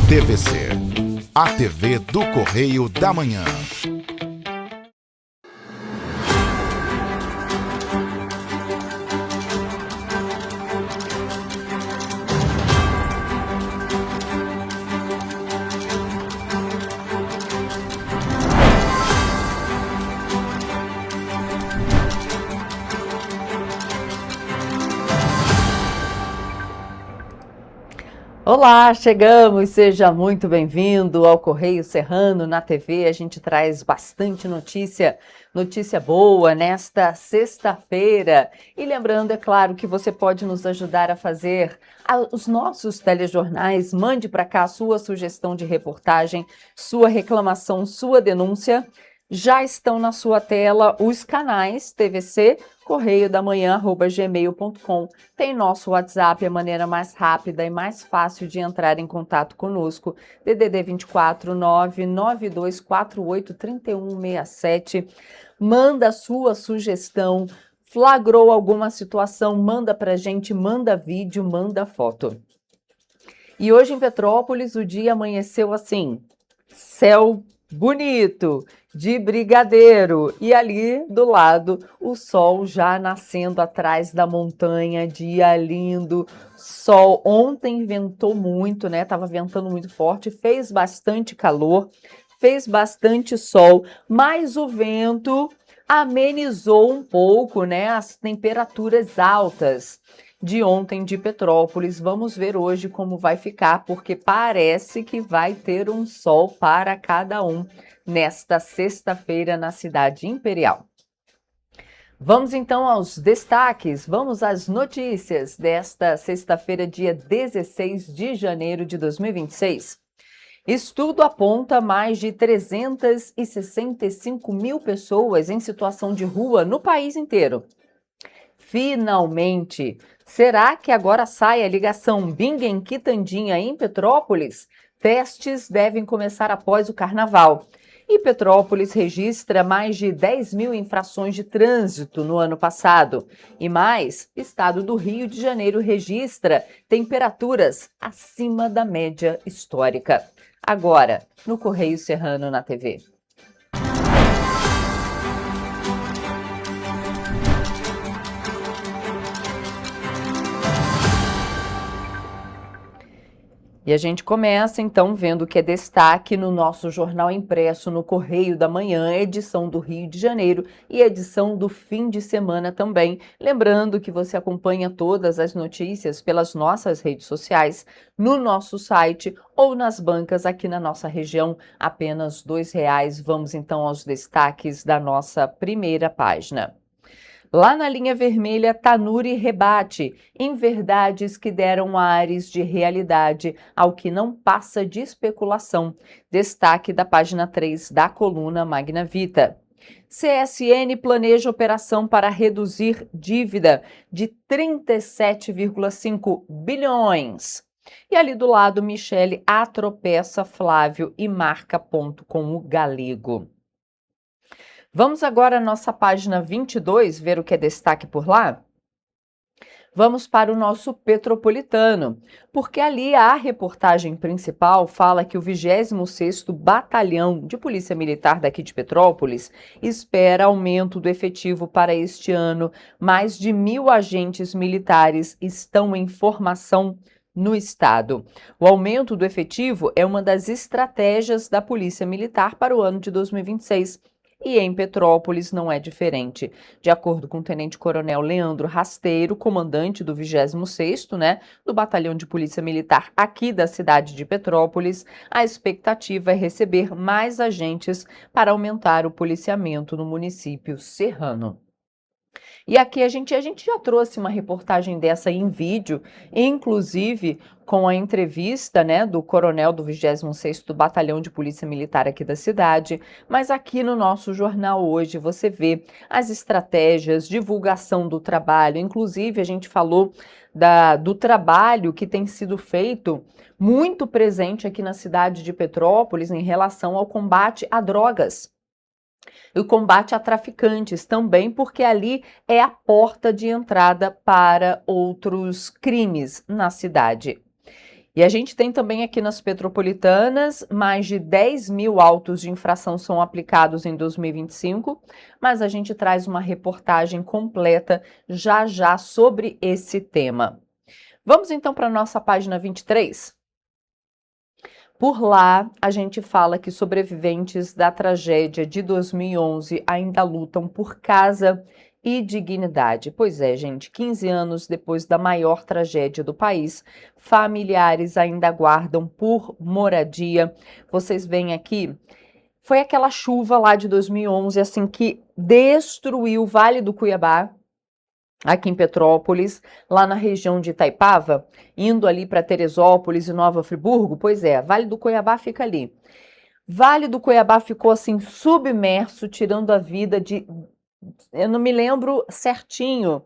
TVC, a TV do Correio da Manhã. Olá, chegamos, seja muito bem-vindo ao Correio Serrano na TV. A gente traz bastante notícia boa nesta sexta-feira. E lembrando, é claro, que você pode nos ajudar a fazer os nossos telejornais. Mande para cá a sua sugestão de reportagem, sua reclamação, sua denúncia. Já estão na sua tela os canais TVC, correiodamanhã@gmail.com. Tem nosso WhatsApp, a maneira mais rápida e mais fácil de entrar em contato conosco. DDD 24 99248 3167. Manda a sua sugestão. Flagrou alguma situação, manda pra gente, manda vídeo, manda foto. E hoje em Petrópolis o dia amanheceu assim, céu bonito, de brigadeiro, e ali do lado o sol já nascendo atrás da montanha, dia lindo, sol. Ontem ventou muito, né? Tava ventando muito forte, fez bastante calor, fez bastante sol, mas o vento amenizou um pouco, né? As temperaturas altas de ontem de Petrópolis. Vamos ver hoje como vai ficar, porque parece que vai ter um sol para cada um nesta sexta-feira na cidade imperial. Vamos então aos destaques, vamos às notícias desta sexta-feira, dia 16 de janeiro de 2026. Estudo aponta mais de 365 mil pessoas em situação de rua no país inteiro. Finalmente! Será que agora sai a ligação Bingen-Quitandinha em Petrópolis? Testes devem começar após o carnaval. E Petrópolis registra mais de 10 mil infrações de trânsito no ano passado. E mais, estado do Rio de Janeiro registra temperaturas acima da média histórica. Agora, no Correio Serrano na TV. E a gente começa, então, vendo o que é destaque no nosso jornal impresso no Correio da Manhã, edição do Rio de Janeiro e edição do fim de semana também. Lembrando que você acompanha todas as notícias pelas nossas redes sociais, no nosso site ou nas bancas aqui na nossa região, apenas R$2. Vamos, então, aos destaques da nossa primeira página. Lá na linha vermelha, Tanuri rebate em verdades que deram ares de realidade ao que não passa de especulação. Destaque da página 3 da coluna Magna Vita. CSN planeja operação para reduzir dívida de 37,5 bilhões. E ali do lado, Michele atropeça Flávio e marca ponto com o galego. Vamos agora à nossa página 22, ver o que é destaque por lá? Vamos para o nosso Petropolitano, porque ali a reportagem principal fala que o 26º Batalhão de Polícia Militar daqui de Petrópolis espera aumento do efetivo para este ano. Mais de 1.000 agentes militares estão em formação no estado. O aumento do efetivo é uma das estratégias da Polícia Militar para o ano de 2026. E em Petrópolis não é diferente. De acordo com o tenente-coronel Leandro Rasteiro, comandante do 26º, do Batalhão de Polícia Militar aqui da cidade de Petrópolis, a expectativa é receber mais agentes para aumentar o policiamento no município serrano. E aqui a gente já trouxe uma reportagem dessa em vídeo, inclusive com a entrevista, do coronel do 26º Batalhão de Polícia Militar aqui da cidade, mas aqui no nosso jornal hoje você vê as estratégias, divulgação do trabalho, inclusive a gente falou do trabalho que tem sido feito muito presente aqui na cidade de Petrópolis em relação ao combate a drogas. E o combate a traficantes também, porque ali é a porta de entrada para outros crimes na cidade. E a gente tem também aqui nas petropolitanas, mais de 10 mil autos de infração são aplicados em 2025, mas a gente traz uma reportagem completa já já sobre esse tema. Vamos então para a nossa página 23? Por lá, a gente fala que sobreviventes da tragédia de 2011 ainda lutam por casa e dignidade. Pois é, gente, 15 anos depois da maior tragédia do país, familiares ainda aguardam por moradia. Vocês veem aqui, foi aquela chuva lá de 2011, assim, que destruiu o Vale do Cuiabá, aqui em Petrópolis, lá na região de Itaipava, indo ali para Teresópolis e Nova Friburgo. Pois é, Vale do Cuiabá fica ali. Vale do Cuiabá ficou assim submerso, tirando a vida de, eu não me lembro certinho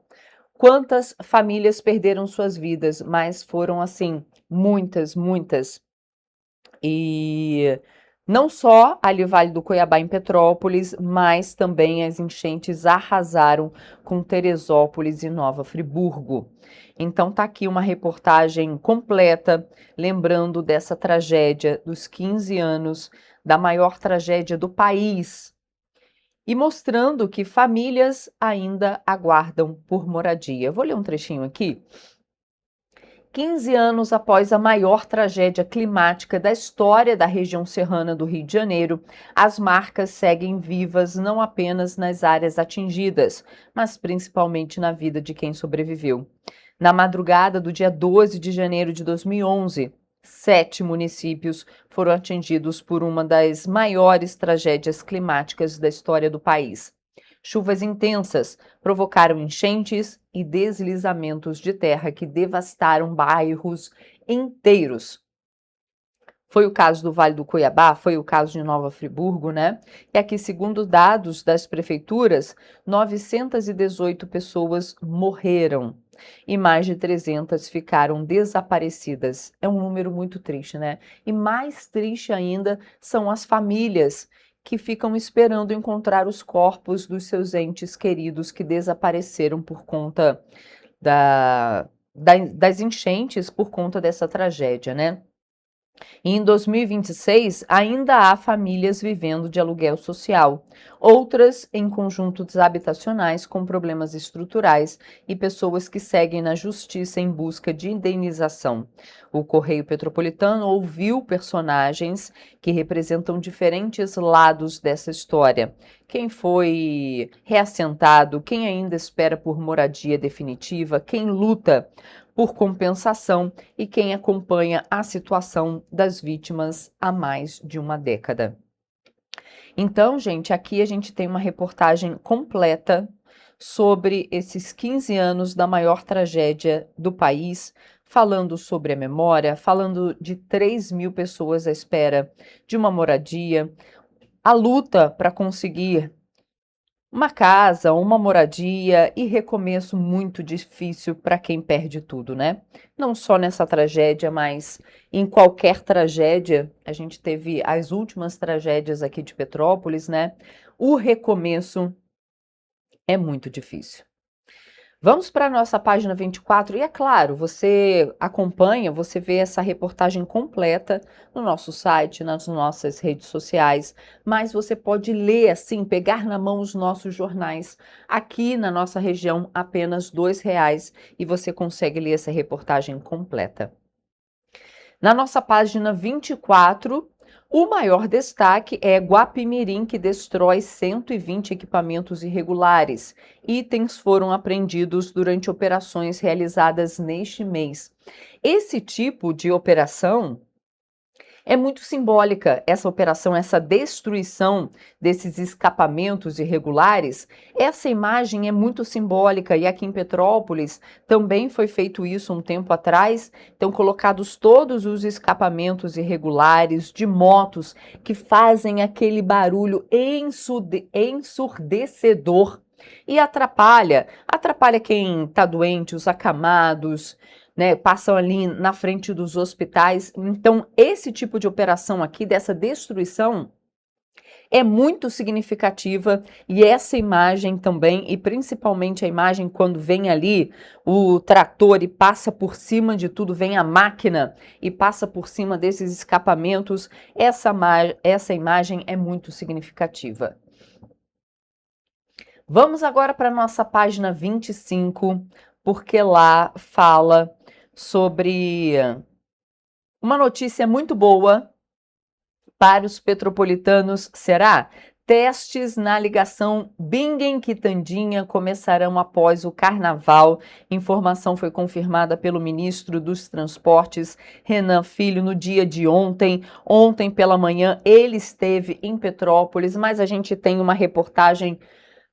quantas famílias perderam suas vidas, mas foram assim muitas, muitas. E não só ali o Vale do Cuiabá em Petrópolis, mas também as enchentes arrasaram com Teresópolis e Nova Friburgo. Então tá aqui uma reportagem completa, lembrando dessa tragédia dos 15 anos, da maior tragédia do país, e mostrando que famílias ainda aguardam por moradia. Eu vou ler um trechinho aqui. 15 anos após a maior tragédia climática da história da região serrana do Rio de Janeiro, as marcas seguem vivas não apenas nas áreas atingidas, mas principalmente na vida de quem sobreviveu. Na madrugada do dia 12 de janeiro de 2011, 7 municípios foram atingidos por uma das maiores tragédias climáticas da história do país. Chuvas intensas provocaram enchentes e deslizamentos de terra que devastaram bairros inteiros. Foi o caso do Vale do Cuiabá, foi o caso de Nova Friburgo, né? E aqui, segundo dados das prefeituras, 918 pessoas morreram e mais de 300 ficaram desaparecidas. É um número muito triste, né? E mais triste ainda são as famílias que ficam esperando encontrar os corpos dos seus entes queridos que desapareceram por conta das enchentes, por conta dessa tragédia, né? E em 2026, ainda há famílias vivendo de aluguel social, outras em conjuntos habitacionais com problemas estruturais e pessoas que seguem na justiça em busca de indenização. O Correio Petropolitano ouviu personagens que representam diferentes lados dessa história. Quem foi reassentado, quem ainda espera por moradia definitiva, quem luta por compensação e quem acompanha a situação das vítimas há mais de uma década. Então, gente, aqui a gente tem uma reportagem completa sobre esses 15 anos da maior tragédia do país, falando sobre a memória, falando de 3 mil pessoas à espera de uma moradia, a luta para conseguir uma casa, uma moradia e recomeço muito difícil para quem perde tudo, né? Não só nessa tragédia, mas em qualquer tragédia. A gente teve as últimas tragédias aqui de Petrópolis, né? O recomeço é muito difícil. Vamos para a nossa página 24 e é claro, você acompanha, você vê essa reportagem completa no nosso site, nas nossas redes sociais, mas você pode ler assim, pegar na mão os nossos jornais. Aqui na nossa região, apenas R$ 2 e você consegue ler essa reportagem completa. Na nossa página 24, o maior destaque é Guapimirim, que destrói 120 equipamentos irregulares. Itens foram apreendidos durante operações realizadas neste mês. Esse tipo de operação é muito simbólica, essa operação, essa destruição desses escapamentos irregulares. Essa imagem é muito simbólica e aqui em Petrópolis também foi feito isso um tempo atrás. Então, colocados todos os escapamentos irregulares de motos que fazem aquele barulho ensurdecedor e atrapalha quem está doente, os acamados, né, passam ali na frente dos hospitais. Então, esse tipo de operação aqui, dessa destruição, é muito significativa e essa imagem também, e principalmente a imagem quando vem ali o trator e passa por cima de tudo, vem a máquina e passa por cima desses escapamentos, essa imagem é muito significativa. Vamos agora para a nossa página 25, porque lá fala sobre uma notícia muito boa para os petropolitanos. Será? Testes na ligação Bingen-Quitandinha começarão após o carnaval. Informação foi confirmada pelo ministro dos Transportes, Renan Filho, no dia de ontem. Ontem pela manhã ele esteve em Petrópolis, mas a gente tem uma reportagem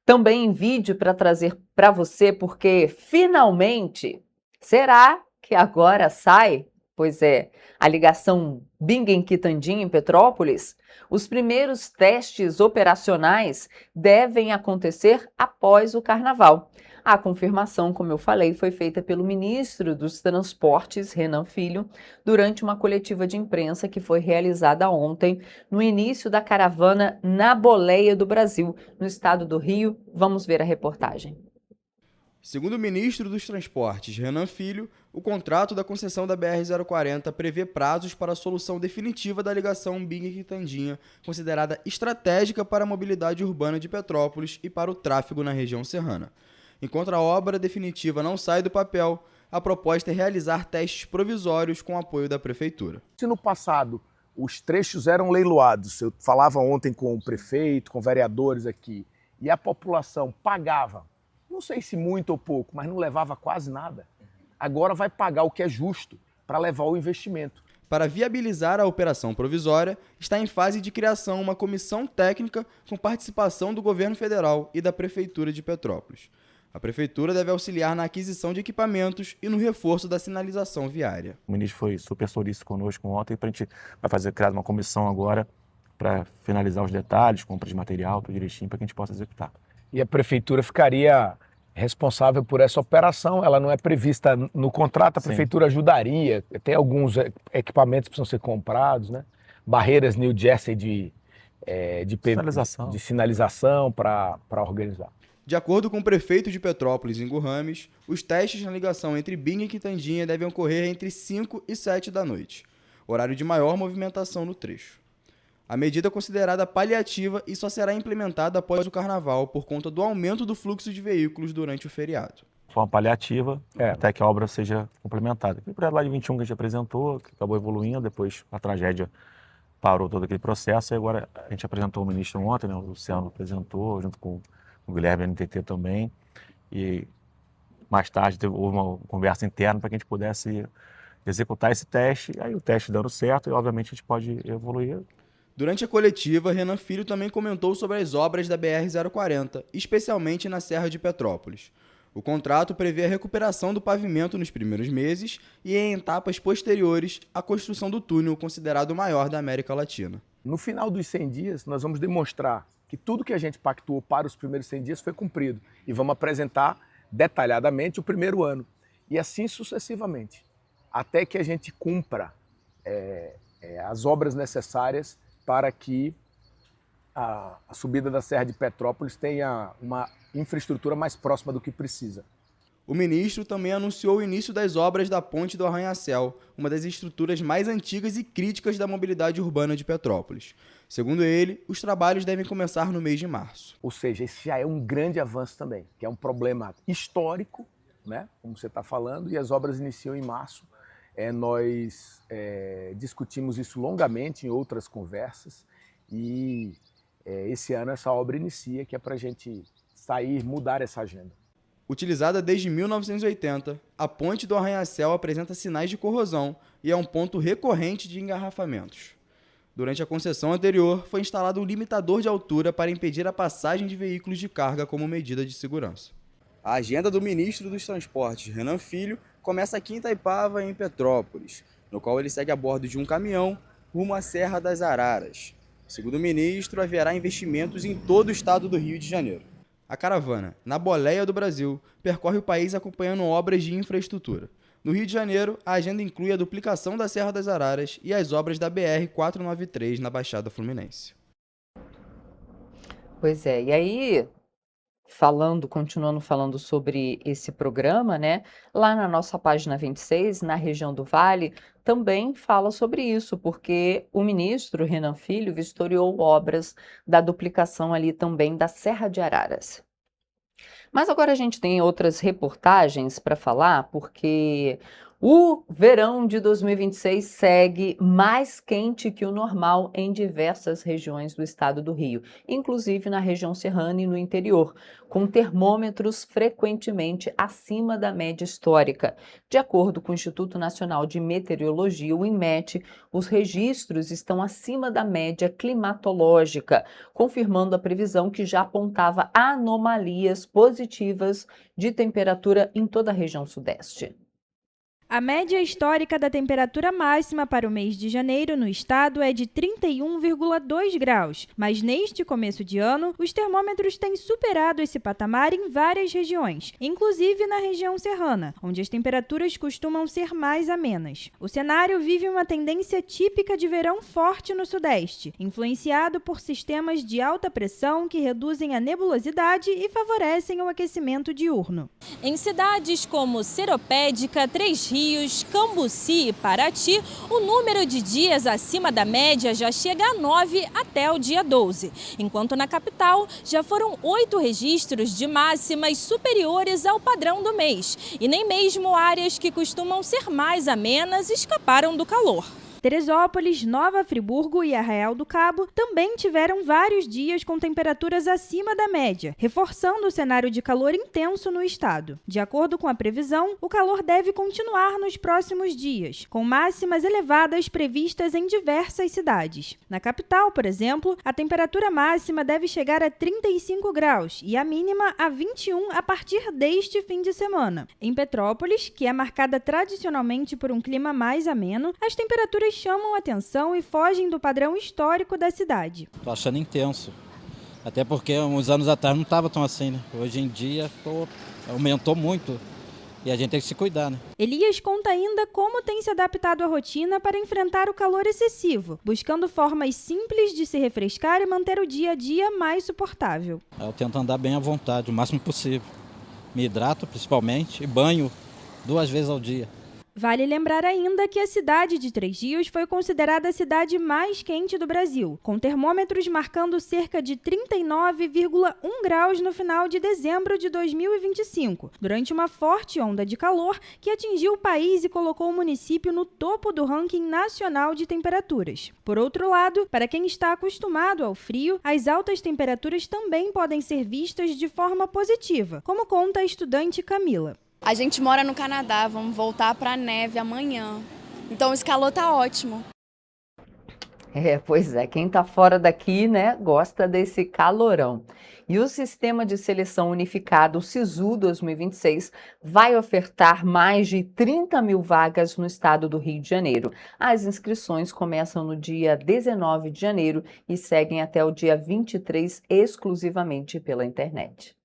também em vídeo para trazer para você, porque finalmente, será que agora sai? Pois é, a ligação Bingen-Quitandinha em Petrópolis, os primeiros testes operacionais devem acontecer após o carnaval. A confirmação, como eu falei, foi feita pelo ministro dos Transportes, Renan Filho, durante uma coletiva de imprensa que foi realizada ontem, no início da caravana na Boleia do Brasil, no estado do Rio. Vamos ver a reportagem. Segundo o ministro dos Transportes, Renan Filho, o contrato da concessão da BR-040 prevê prazos para a solução definitiva da ligação Bingen-Quitandinha, considerada estratégica para a mobilidade urbana de Petrópolis e para o tráfego na região serrana. Enquanto a obra definitiva não sai do papel, a proposta é realizar testes provisórios com apoio da Prefeitura. Se no passado os trechos eram leiloados, eu falava ontem com o prefeito, com vereadores aqui, e a população pagava, não sei se muito ou pouco, mas não levava quase nada. Agora vai pagar o que é justo para levar o investimento. Para viabilizar a operação provisória, está em fase de criação uma comissão técnica com participação do governo federal e da Prefeitura de Petrópolis. A Prefeitura deve auxiliar na aquisição de equipamentos e no reforço da sinalização viária. O ministro foi super solícito conosco ontem, para a gente vai criar uma comissão agora para finalizar os detalhes, compra de material, tudo direitinho, para que a gente possa executar. E a Prefeitura ficaria responsável por essa operação, ela não é prevista no contrato, a Prefeitura ajudaria, tem alguns equipamentos que precisam ser comprados, né? Barreiras New Jersey de sinalização para organizar. De acordo com o prefeito de Petrópolis, Ingo Rames, os testes na ligação entre Bingen e Quitandinha devem ocorrer entre 5 e 7 da noite, horário de maior movimentação no trecho. A medida é considerada paliativa e só será implementada após o carnaval por conta do aumento do fluxo de veículos durante o feriado. De forma paliativa, até que a obra seja complementada. O projeto lá de 21 que a gente apresentou, que acabou evoluindo, depois a tragédia parou todo aquele processo, e agora a gente apresentou o ministro ontem, né, o Luciano apresentou, junto com o Guilherme NTT também, e mais tarde houve uma conversa interna para que a gente pudesse executar esse teste, aí o teste dando certo e obviamente a gente pode evoluir. Durante a coletiva, Renan Filho também comentou sobre as obras da BR-040, especialmente na Serra de Petrópolis. O contrato prevê a recuperação do pavimento nos primeiros meses e, em etapas posteriores, a construção do túnel considerado o maior da América Latina. No final dos 100 dias, nós vamos demonstrar que tudo que a gente pactuou para os primeiros 100 dias foi cumprido. E vamos apresentar detalhadamente o primeiro ano. E assim sucessivamente, até que a gente cumpra as obras necessárias para que a subida da Serra de Petrópolis tenha uma infraestrutura mais próxima do que precisa. O ministro também anunciou o início das obras da Ponte do Arranha-Céu, uma das estruturas mais antigas e críticas da mobilidade urbana de Petrópolis. Segundo ele, os trabalhos devem começar no mês de março. Ou seja, esse já é um grande avanço também, que é um problema histórico, né, como você está falando, e as obras iniciam em março. Nós discutimos isso longamente em outras conversas e esse ano essa obra inicia, que é para a gente sair, mudar essa agenda. Utilizada desde 1980, a Ponte do Arranha-Céu apresenta sinais de corrosão e é um ponto recorrente de engarrafamentos. Durante a concessão anterior, foi instalado um limitador de altura para impedir a passagem de veículos de carga como medida de segurança. A agenda do ministro dos Transportes, Renan Filho, começa aqui em Itaipava, em Petrópolis, no qual ele segue a bordo de um caminhão rumo à Serra das Araras. Segundo o ministro, haverá investimentos em todo o estado do Rio de Janeiro. A caravana, na Boleia do Brasil, percorre o país acompanhando obras de infraestrutura. No Rio de Janeiro, a agenda inclui a duplicação da Serra das Araras e as obras da BR-493 na Baixada Fluminense. Pois é, e aí, continuando falando sobre esse programa, né? Lá na nossa página 26, na região do Vale, também fala sobre isso, porque o ministro Renan Filho vistoriou obras da duplicação ali também da Serra de Araras. Mas agora a gente tem outras reportagens para falar, porque o verão de 2026 segue mais quente que o normal em diversas regiões do estado do Rio, inclusive na região serrana e no interior, com termômetros frequentemente acima da média histórica. De acordo com o Instituto Nacional de Meteorologia, o INMET, os registros estão acima da média climatológica, confirmando a previsão que já apontava anomalias positivas de temperatura em toda a região sudeste. A média histórica da temperatura máxima para o mês de janeiro no estado é de 31,2 graus, mas neste começo de ano, os termômetros têm superado esse patamar em várias regiões, inclusive na região serrana, onde as temperaturas costumam ser mais amenas. O cenário vive uma tendência típica de verão forte no sudeste, influenciado por sistemas de alta pressão que reduzem a nebulosidade e favorecem o aquecimento diurno. Em cidades como Seropédica, Três Rios, Cambuci e Paraty, o número de dias acima da média já chega a 9 até o dia 12, enquanto na capital já foram 8 registros de máximas superiores ao padrão do mês, e nem mesmo áreas que costumam ser mais amenas escaparam do calor. Teresópolis, Nova Friburgo e Arraial do Cabo também tiveram vários dias com temperaturas acima da média, reforçando o cenário de calor intenso no estado. De acordo com a previsão, o calor deve continuar nos próximos dias, com máximas elevadas previstas em diversas cidades. Na capital, por exemplo, a temperatura máxima deve chegar a 35 graus e a mínima a 21 a partir deste fim de semana. Em Petrópolis, que é marcada tradicionalmente por um clima mais ameno, as temperaturas chamam atenção e fogem do padrão histórico da cidade. Tô achando intenso, até porque uns anos atrás não estava tão assim, né? Hoje em dia aumentou muito e a gente tem que se cuidar, né? Elias conta ainda como tem se adaptado à rotina para enfrentar o calor excessivo, buscando formas simples de se refrescar e manter o dia a dia mais suportável. Eu tento andar bem à vontade, o máximo possível. Me hidrato principalmente e banho 2 vezes ao dia. Vale lembrar ainda que a cidade de Três Rios foi considerada a cidade mais quente do Brasil, com termômetros marcando cerca de 39,1 graus no final de dezembro de 2025, durante uma forte onda de calor que atingiu o país e colocou o município no topo do ranking nacional de temperaturas. Por outro lado, para quem está acostumado ao frio, as altas temperaturas também podem ser vistas de forma positiva, como conta a estudante Camila. A gente mora no Canadá, vamos voltar para a neve amanhã. Então esse calor tá ótimo. Pois é, quem tá fora daqui, né, gosta desse calorão. E o Sistema de Seleção Unificado, o SISU 2026, vai ofertar mais de 30 mil vagas no estado do Rio de Janeiro. As inscrições começam no dia 19 de janeiro e seguem até o dia 23, exclusivamente pela internet.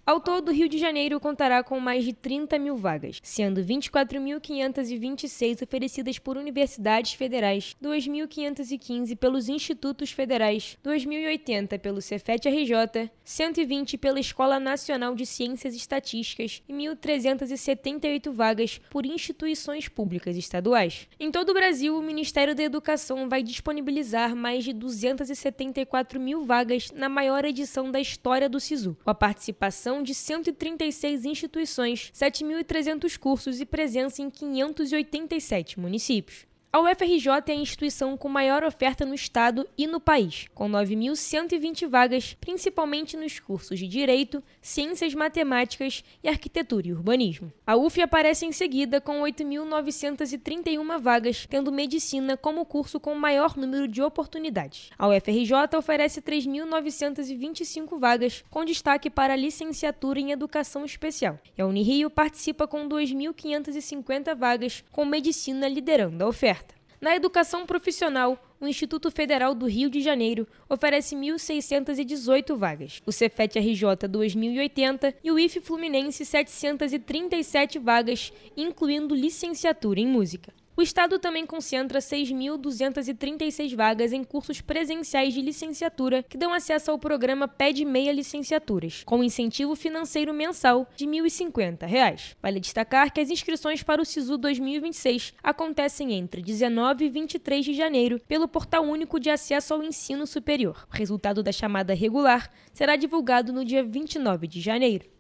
Ao todo, o Rio de Janeiro contará com mais de 30 mil vagas, sendo 24.526 oferecidas por universidades federais, 2.515 pelos institutos federais, 2.080 pelo Cefet-RJ, 120 pela Escola Nacional de Ciências e Estatísticas e 1.378 vagas por instituições públicas estaduais. Em todo o Brasil, o Ministério da Educação vai disponibilizar mais de 274 mil vagas na maior edição da história do SISU, com a participação de 136 instituições, 7.300 cursos e presença em 587 municípios. A UFRJ é a instituição com maior oferta no estado e no país, com 9.120 vagas, principalmente nos cursos de Direito, Ciências Matemáticas e Arquitetura e Urbanismo. A UF aparece em seguida com 8.931 vagas, tendo Medicina como curso com maior número de oportunidades. A UFRJ oferece 3.925 vagas, com destaque para a licenciatura em Educação Especial. E a Unirio participa com 2.550 vagas, com Medicina liderando a oferta. Na educação profissional, o Instituto Federal do Rio de Janeiro oferece 1.618 vagas, o Cefet-RJ 2.080 e o IF Fluminense 737 vagas, incluindo licenciatura em música. O estado também concentra 6.236 vagas em cursos presenciais de licenciatura que dão acesso ao programa Pede Meia Licenciaturas, com incentivo financeiro mensal de R$ 1.050. Vale destacar que as inscrições para o SISU 2026 acontecem entre 19 e 23 de janeiro pelo Portal Único de Acesso ao Ensino Superior. O resultado da chamada regular será divulgado no dia 29 de janeiro.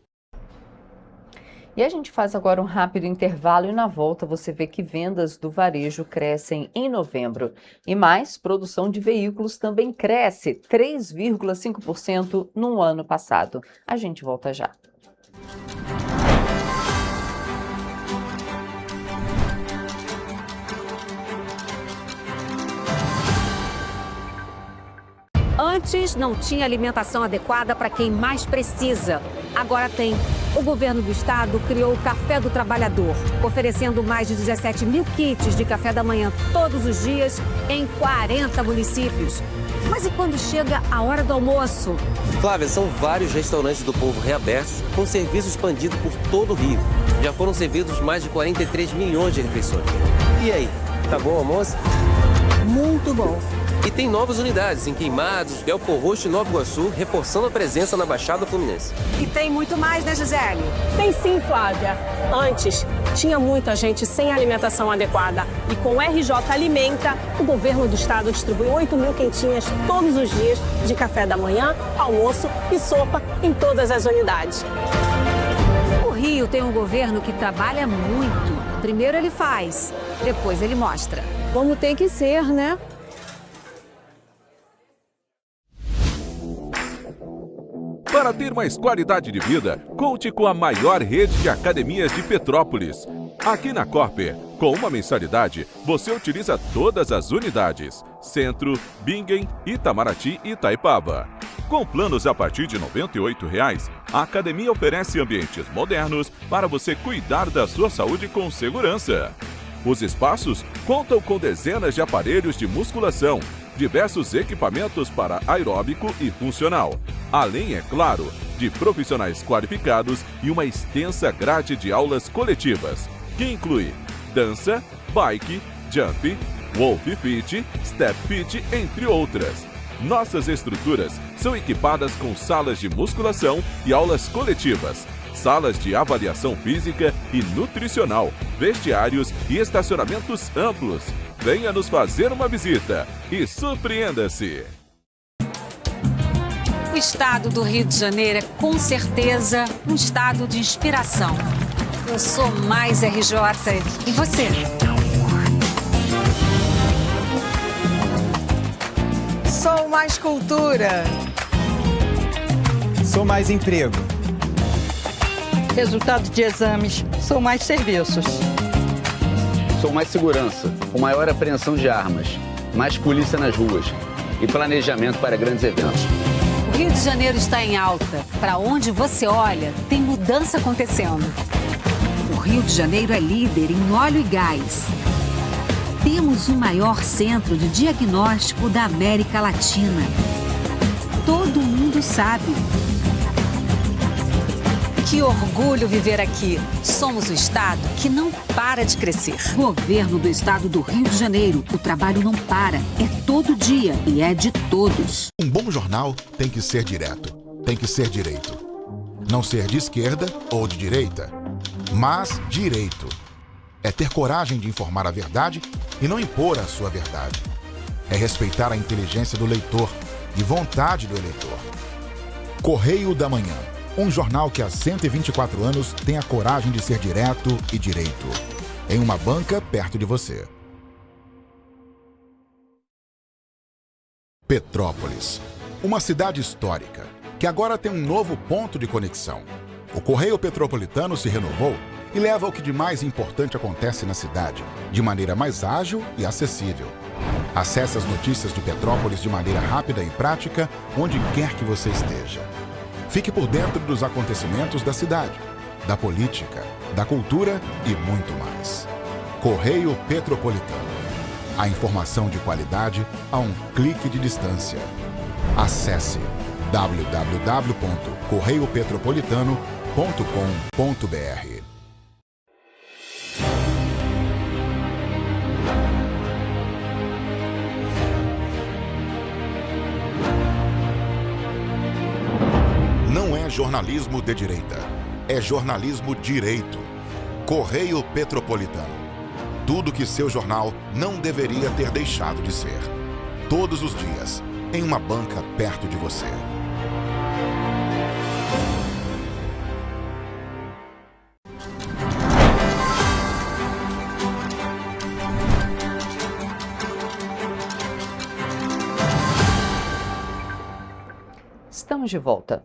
E a gente faz agora um rápido intervalo e na volta você vê que vendas do varejo crescem em novembro. E mais, produção de veículos também cresce 3,5% no ano passado. A gente volta já. Antes não tinha alimentação adequada para quem mais precisa. Agora tem. O governo do estado criou o Café do Trabalhador, oferecendo mais de 17 mil kits de café da manhã todos os dias em 40 municípios. Mas e quando chega a hora do almoço? Flávia, são vários restaurantes do povo reabertos com serviço expandido por todo o Rio. Já foram servidos mais de 43 milhões de refeições. E aí, tá bom o almoço? Muito bom. E tem novas unidades em Queimados, Belfor Roxo e Nova Iguaçu, reforçando a presença na Baixada Fluminense. E tem muito mais, né, Gisele? Tem sim, Flávia. Antes, tinha muita gente sem alimentação adequada. E com o RJ Alimenta, o governo do estado distribui 8 mil quentinhas todos os dias de café da manhã, almoço e sopa em todas as unidades. O Rio tem um governo que trabalha muito. Primeiro ele faz, depois ele mostra. Como tem que ser, né? Para ter mais qualidade de vida, conte com a maior rede de academias de Petrópolis. Aqui na Corper, com uma mensalidade, você utiliza todas as unidades: Centro, Bingen, Itamaraty e Itaipava. Com planos a partir de R$ 98,00, a academia oferece ambientes modernos para você cuidar da sua saúde com segurança. Os espaços contam com dezenas de aparelhos de musculação, diversos equipamentos para aeróbico e funcional, além, é claro, de profissionais qualificados e uma extensa grade de aulas coletivas, que inclui dança, bike, jump, wolf fit, step fit, entre outras. Nossas estruturas são equipadas com salas de musculação e aulas coletivas, salas de avaliação física e nutricional, vestiários e estacionamentos amplos. Venha nos fazer uma visita e surpreenda-se! O estado do Rio de Janeiro é com certeza um estado de inspiração. Eu sou mais RJ. E você? Sou mais cultura. Sou mais emprego. Resultado de exames. Sou mais serviços. Sou mais segurança, com maior apreensão de armas, mais polícia nas ruas e planejamento para grandes eventos. O Rio de Janeiro está em alta. Para onde você olha, tem mudança acontecendo. O Rio de Janeiro é líder em óleo e gás. Temos o maior centro de diagnóstico da América Latina. Todo mundo sabe. Que orgulho viver aqui. Somos o estado que não para de crescer. Governo do estado do Rio de Janeiro. O trabalho não para. É todo dia e é de todos. Um bom jornal tem que ser direto. Tem que ser direito. Não ser de esquerda ou de direita, mas direito. É ter coragem de informar a verdade e não impor a sua verdade. É respeitar a inteligência do leitor e vontade do eleitor. Correio da Manhã. Um jornal que há 124 anos tem a coragem de ser direto e direito. Em uma banca perto de você. Petrópolis. Uma cidade histórica que agora tem um novo ponto de conexão. O Correio Petropolitano se renovou e leva o que de mais importante acontece na cidade, de maneira mais ágil e acessível. Acesse as notícias de Petrópolis de maneira rápida e prática, onde quer que você esteja. Fique por dentro dos acontecimentos da cidade, da política, da cultura e muito mais. Correio Petropolitano. A informação de qualidade a um clique de distância. Acesse www.correiopetropolitano.com.br. é jornalismo de direita. É jornalismo direito. Correio Petropolitano. Tudo que seu jornal não deveria ter deixado de ser. Todos os dias, em uma banca perto de você. Estamos de volta.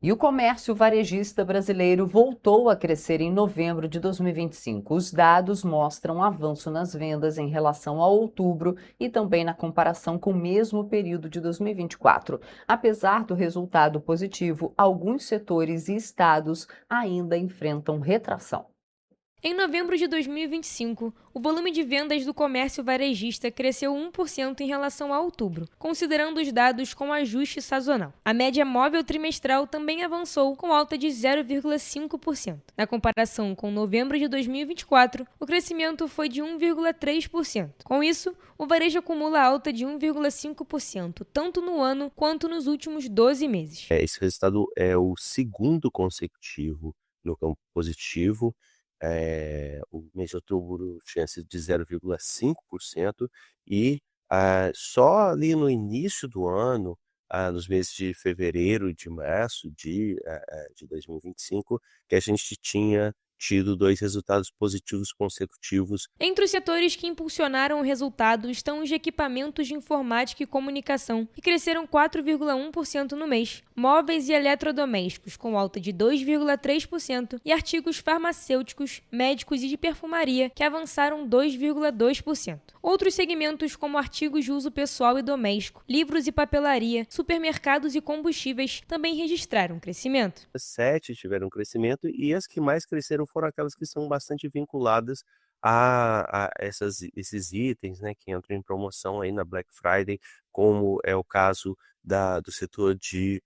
E o comércio varejista brasileiro voltou a crescer em novembro de 2025. Os dados mostram avanço nas vendas em relação a outubro e também na comparação com o mesmo período de 2024. Apesar do resultado positivo, alguns setores e estados ainda enfrentam retração. Em novembro de 2025, o volume de vendas do comércio varejista cresceu 1% em relação a outubro, considerando os dados com ajuste sazonal. A média móvel trimestral também avançou, com alta de 0,5%. Na comparação com novembro de 2024, o crescimento foi de 1,3%. Com isso, o varejo acumula alta de 1,5%, tanto no ano quanto nos últimos 12 meses. Esse resultado é o segundo consecutivo no campo positivo. O mês de outubro tinha sido de 0,5% e só ali no início do ano, nos meses de fevereiro e de março de 2025, que a gente tinha tido 2 resultados positivos consecutivos. Entre os setores que impulsionaram o resultado estão os de equipamentos de informática e comunicação, que cresceram 4,1% no mês, móveis e eletrodomésticos, com alta de 2,3%, e artigos farmacêuticos, médicos e de perfumaria, que avançaram 2,2%. Outros segmentos, como artigos de uso pessoal e doméstico, livros e papelaria, supermercados e combustíveis, também registraram crescimento. 7 tiveram crescimento e as que mais cresceram foram aquelas que são bastante vinculadas a esses itens, né, que entram em promoção aí na Black Friday, como é o caso do setor de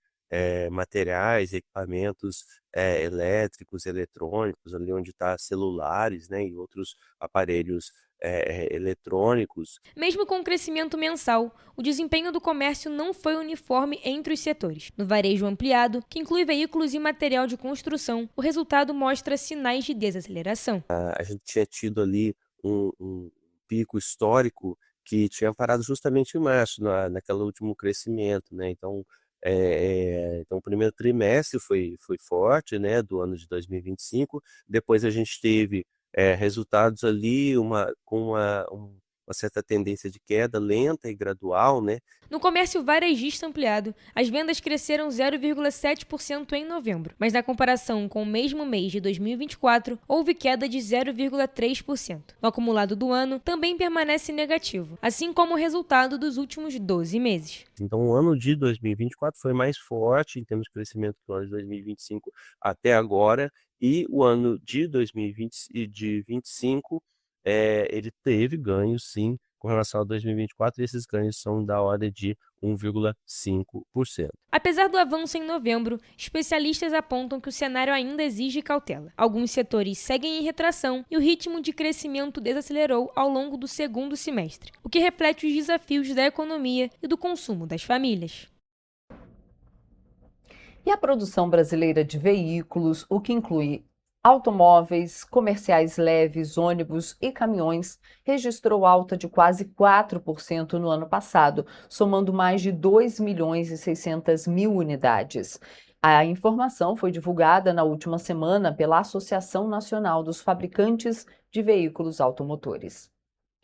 materiais, equipamentos elétricos, eletrônicos, ali onde está celulares, né, e outros aparelhos eletrônicos. Mesmo com o crescimento mensal, o desempenho do comércio não foi uniforme entre os setores. No varejo ampliado, que inclui veículos e material de construção, o resultado mostra sinais de desaceleração. A gente tinha tido ali um pico histórico que tinha parado justamente em março, naquele último crescimento, né? Então, o primeiro trimestre foi forte, né, do ano de 2025. Depois a gente teve resultados ali com uma certa tendência de queda lenta e gradual, né? No comércio varejista ampliado, as vendas cresceram 0,7% em novembro, mas na comparação com o mesmo mês de 2024, houve queda de 0,3%. O acumulado do ano também permanece negativo, assim como o resultado dos últimos 12 meses. Então, o ano de 2024 foi mais forte em termos de crescimento que o ano de 2025 até agora, e o ano de 2025 ele teve ganhos, sim, com relação a 2024, e esses ganhos são da ordem de 1,5%. Apesar do avanço em novembro, especialistas apontam que o cenário ainda exige cautela. Alguns setores seguem em retração e o ritmo de crescimento desacelerou ao longo do segundo semestre, o que reflete os desafios da economia e do consumo das famílias. E a produção brasileira de veículos, o que inclui automóveis, comerciais leves, ônibus e caminhões, registrou alta de quase 4% no ano passado, somando mais de 2.600.000 unidades. A informação foi divulgada na última semana pela Associação Nacional dos Fabricantes de Veículos Automotores.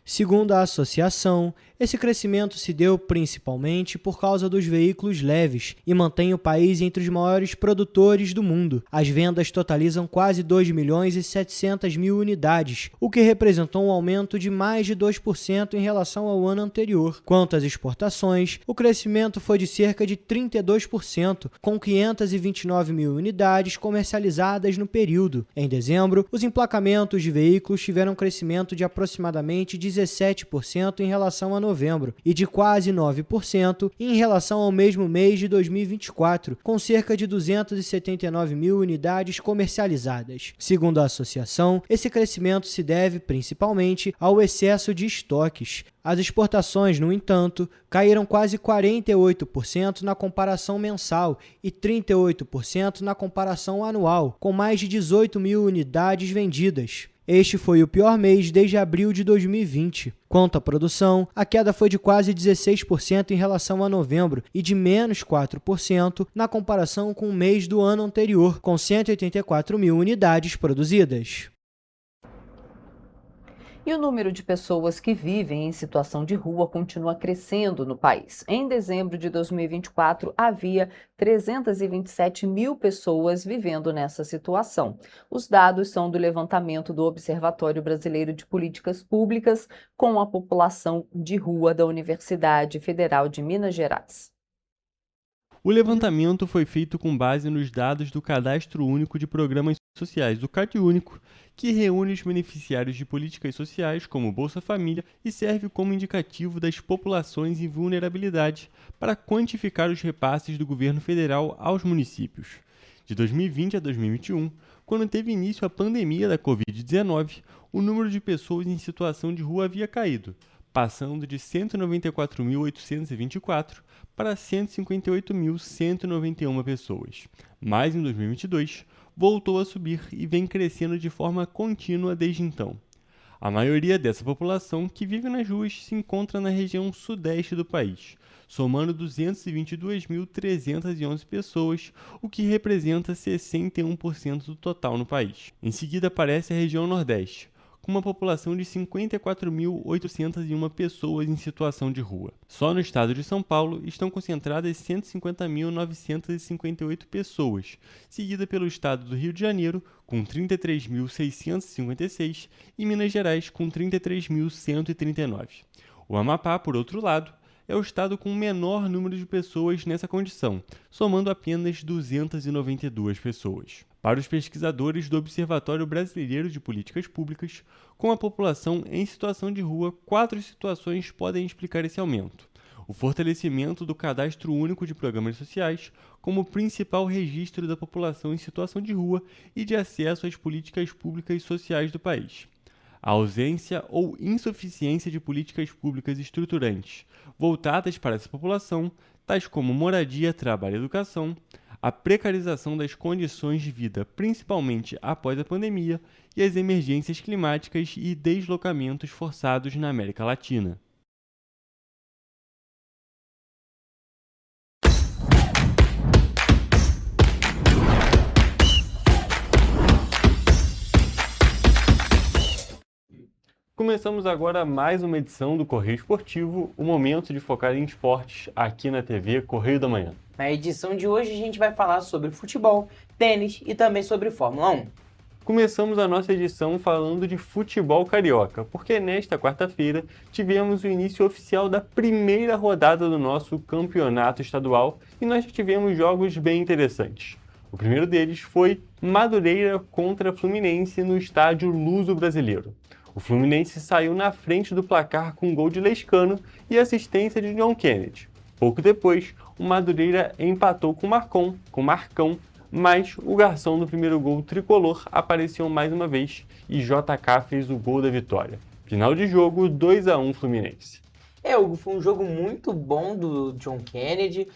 Segundo a associação, esse crescimento se deu principalmente por causa dos veículos leves e mantém o país entre os maiores produtores do mundo. As vendas totalizam quase 2.700.000 unidades, o que representou um aumento de mais de 2% em relação ao ano anterior. Quanto às exportações, o crescimento foi de cerca de 32%, com 529.000 unidades comercializadas no período. Em dezembro, os emplacamentos de veículos tiveram um crescimento de aproximadamente 19%. 17% em relação a novembro e de quase 9% em relação ao mesmo mês de 2024, com cerca de 279 mil unidades comercializadas. Segundo a associação, esse crescimento se deve principalmente ao excesso de estoques. As exportações, no entanto, caíram quase 48% na comparação mensal e 38% na comparação anual, com mais de 18 mil unidades vendidas. Este foi o pior mês desde abril de 2020. Quanto à produção, a queda foi de quase 16% em relação a novembro e de menos 4% na comparação com o mês do ano anterior, com 184 mil unidades produzidas. E o número de pessoas que vivem em situação de rua continua crescendo no país. Em dezembro de 2024, havia 327 mil pessoas vivendo nessa situação. Os dados são do levantamento do Observatório Brasileiro de Políticas Públicas com a população de rua da Universidade Federal de Minas Gerais. O levantamento foi feito com base nos dados do Cadastro Único de Programas Sociais, o CadÚnico, que reúne os beneficiários de políticas sociais, como Bolsa Família, e serve como indicativo das populações em vulnerabilidade para quantificar os repasses do governo federal aos municípios. De 2020 a 2021, quando teve início a pandemia da Covid-19, o número de pessoas em situação de rua havia caído, passando de 194.824 para 158.191 pessoas. Mas em 2022, voltou a subir e vem crescendo de forma contínua desde então. A maioria dessa população que vive nas ruas se encontra na região sudeste do país, somando 222.311 pessoas, o que representa 61% do total no país. Em seguida aparece a região nordeste, com uma população de 54.801 pessoas em situação de rua. Só no estado de São Paulo estão concentradas 150.958 pessoas, seguida pelo estado do Rio de Janeiro, com 33.656, e Minas Gerais, com 33.139. O Amapá, por outro lado, é o estado com o menor número de pessoas nessa condição, somando apenas 292 pessoas. Para os pesquisadores do Observatório Brasileiro de Políticas Públicas, com a população em situação de rua, 4 situações podem explicar esse aumento. O fortalecimento do Cadastro Único de Programas Sociais como principal registro da população em situação de rua e de acesso às políticas públicas sociais do país. A ausência ou insuficiência de políticas públicas estruturantes voltadas para essa população, tais como moradia, trabalho e educação, a precarização das condições de vida, principalmente após a pandemia, e as emergências climáticas e deslocamentos forçados na América Latina. Começamos agora mais uma edição do Correio Esportivo, o momento de focar em esportes aqui na TV Correio da Manhã. Na edição de hoje a gente vai falar sobre futebol, tênis e também sobre Fórmula 1. Começamos a nossa edição falando de futebol carioca, porque nesta quarta-feira tivemos o início oficial da primeira rodada do nosso campeonato estadual e nós tivemos jogos bem interessantes. O primeiro deles foi Madureira contra Fluminense no estádio Luso Brasileiro. O Fluminense saiu na frente do placar com gol de Lescano e assistência de John Kennedy. Pouco depois, o Madureira empatou com Marcão, mas o garçom do primeiro gol tricolor apareceu mais uma vez e JK fez o gol da vitória. Final de jogo, 2-1 Fluminense. Hugo, foi um jogo muito bom do John Kennedy.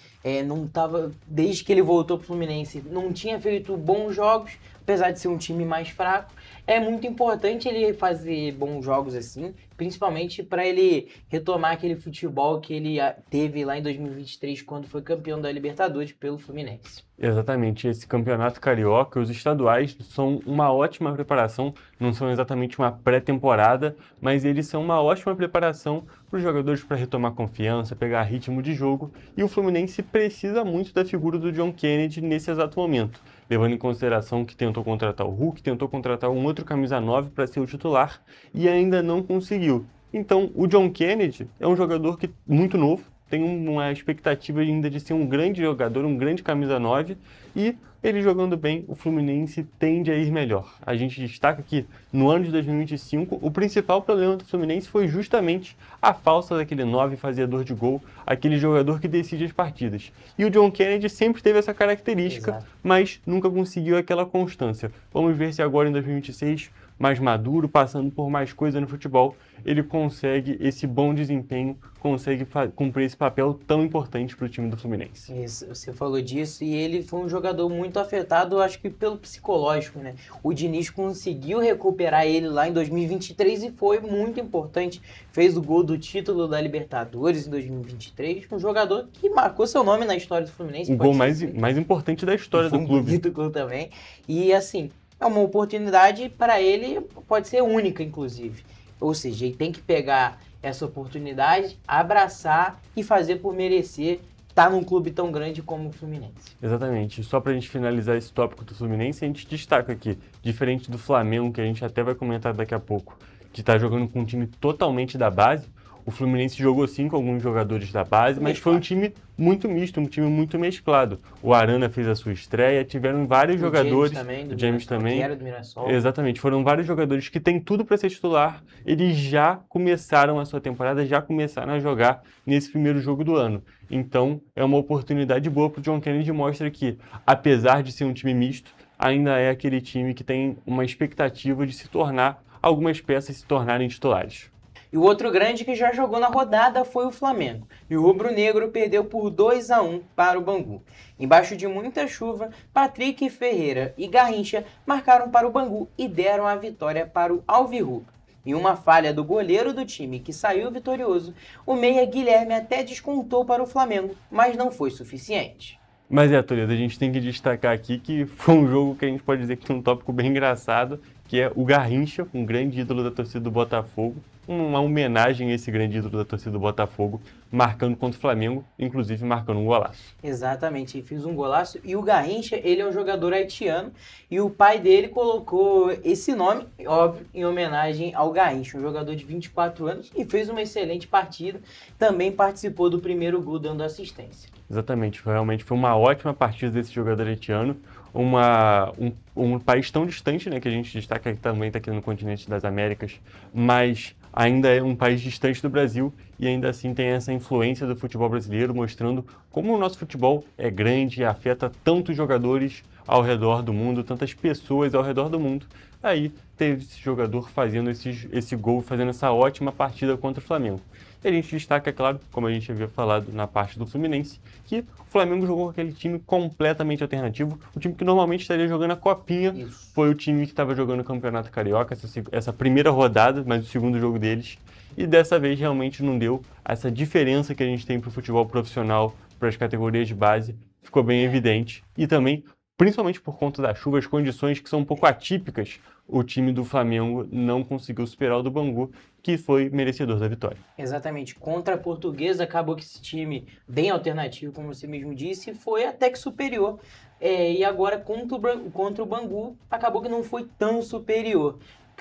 Desde que ele voltou para o Fluminense, não tinha feito bons jogos, apesar de ser um time mais fraco. É muito importante ele fazer bons jogos assim, principalmente para ele retomar aquele futebol que ele teve lá em 2023, quando foi campeão da Libertadores pelo Fluminense. Exatamente, esse campeonato carioca, os estaduais são uma ótima preparação, não são exatamente uma pré-temporada, mas eles são uma ótima preparação para os jogadores para retomar confiança, pegar ritmo de jogo, e o Fluminense precisa muito da figura do John Kennedy nesse exato momento, levando em consideração que tentou contratar o Hulk, tentou contratar um outro camisa 9 para ser o titular e ainda não conseguiu. Então, o John Kennedy é um jogador muito novo, tem uma expectativa ainda de ser um grande jogador, um grande camisa 9, e ele jogando bem, o Fluminense tende a ir melhor. A gente destaca que no ano de 2025, o principal problema do Fluminense foi justamente a falta daquele 9 fazedor de gol, aquele jogador que decide as partidas. E o John Kennedy sempre teve essa característica, mas nunca conseguiu aquela constância. Vamos ver se agora em 2026, mais maduro, passando por mais coisa no futebol, ele consegue esse bom desempenho, consegue cumprir esse papel tão importante para o time do Fluminense. Isso, você falou disso, e ele foi um jogador muito afetado, acho que pelo psicológico, né? O Diniz conseguiu recuperar ele lá em 2023 e foi muito importante. Fez o gol do título da Libertadores em 2023, um jogador que marcou seu nome na história do Fluminense. O gol mais importante da história do clube. Bonito gol também. E assim, é uma oportunidade para ele, pode ser única, inclusive. Ou seja, ele tem que pegar essa oportunidade, abraçar e fazer por merecer estar num clube tão grande como o Fluminense. Exatamente. Só para a gente finalizar esse tópico do Fluminense, a gente destaca aqui, diferente do Flamengo, que a gente até vai comentar daqui a pouco, que está jogando com um time totalmente da base, o Fluminense jogou sim com alguns jogadores da base, mas foi um time muito misto, um time muito mesclado. O Arana fez a sua estreia, tiveram vários jogadores. O James também. Que era do Mirassol. Exatamente, foram vários jogadores que têm tudo para ser titular. Eles já começaram a sua temporada, já começaram a jogar nesse primeiro jogo do ano. Então, é uma oportunidade boa para o John Kennedy, mostra que, apesar de ser um time misto, ainda é aquele time que tem uma expectativa de se tornar, algumas peças se tornarem titulares. E o outro grande que já jogou na rodada foi o Flamengo. E o rubro-negro perdeu por 2-1 para o Bangu. Embaixo de muita chuva, Patrick Ferreira e Garrincha marcaram para o Bangu e deram a vitória para o Alvirrubro. Em uma falha do goleiro do time que saiu vitorioso, o meia Guilherme até descontou para o Flamengo, mas não foi suficiente. Mas Toledo, a gente tem que destacar aqui que foi um jogo que a gente pode dizer que tem um tópico bem engraçado, que é o Garrincha, um grande ídolo da torcida do Botafogo, uma homenagem a esse grande ídolo da torcida do Botafogo, marcando contra o Flamengo, inclusive marcando um golaço. Exatamente, ele fez um golaço, e o Garrincha, ele é um jogador haitiano, e o pai dele colocou esse nome, óbvio, em homenagem ao Garrincha, um jogador de 24 anos, e fez uma excelente partida, também participou do primeiro gol dando assistência. Exatamente, realmente foi uma ótima partida desse jogador haitiano, um país tão distante, né, que a gente destaca que também está aqui no continente das Américas, mas ainda é um país distante do Brasil e ainda assim tem essa influência do futebol brasileiro, mostrando como o nosso futebol é grande e afeta tantos jogadores ao redor do mundo, tantas pessoas ao redor do mundo. Aí teve esse jogador fazendo esse gol, fazendo essa ótima partida contra o Flamengo. E a gente destaca, é claro, como a gente havia falado na parte do Fluminense, que o Flamengo jogou com aquele time completamente alternativo, o time que normalmente estaria jogando a Copinha. Isso. Foi o time que estava jogando o Campeonato Carioca, essa primeira rodada, mas o segundo jogo deles. E dessa vez realmente não deu essa diferença que a gente tem para o futebol profissional, para as categorias de base, ficou bem evidente. E também, principalmente por conta da chuva, as condições que são um pouco atípicas, o time do Flamengo não conseguiu superar o do Bangu, que foi merecedor da vitória. Exatamente. Contra a Portuguesa, acabou que esse time, bem alternativo, como você mesmo disse, foi até que superior. E agora, contra o Bangu, acabou que não foi tão superior,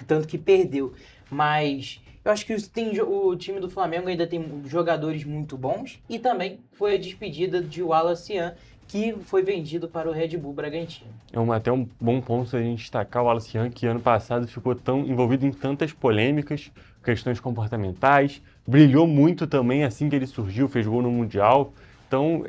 tanto que perdeu. Mas eu acho que o time do Flamengo ainda tem jogadores muito bons, e também foi a despedida de Wallace Ian, que foi vendido para o Red Bull Bragantino. É até um bom ponto a gente destacar o Wallace Ian, que ano passado ficou tão envolvido em tantas polêmicas, questões comportamentais, brilhou muito também assim que ele surgiu, fez gol no Mundial. Então,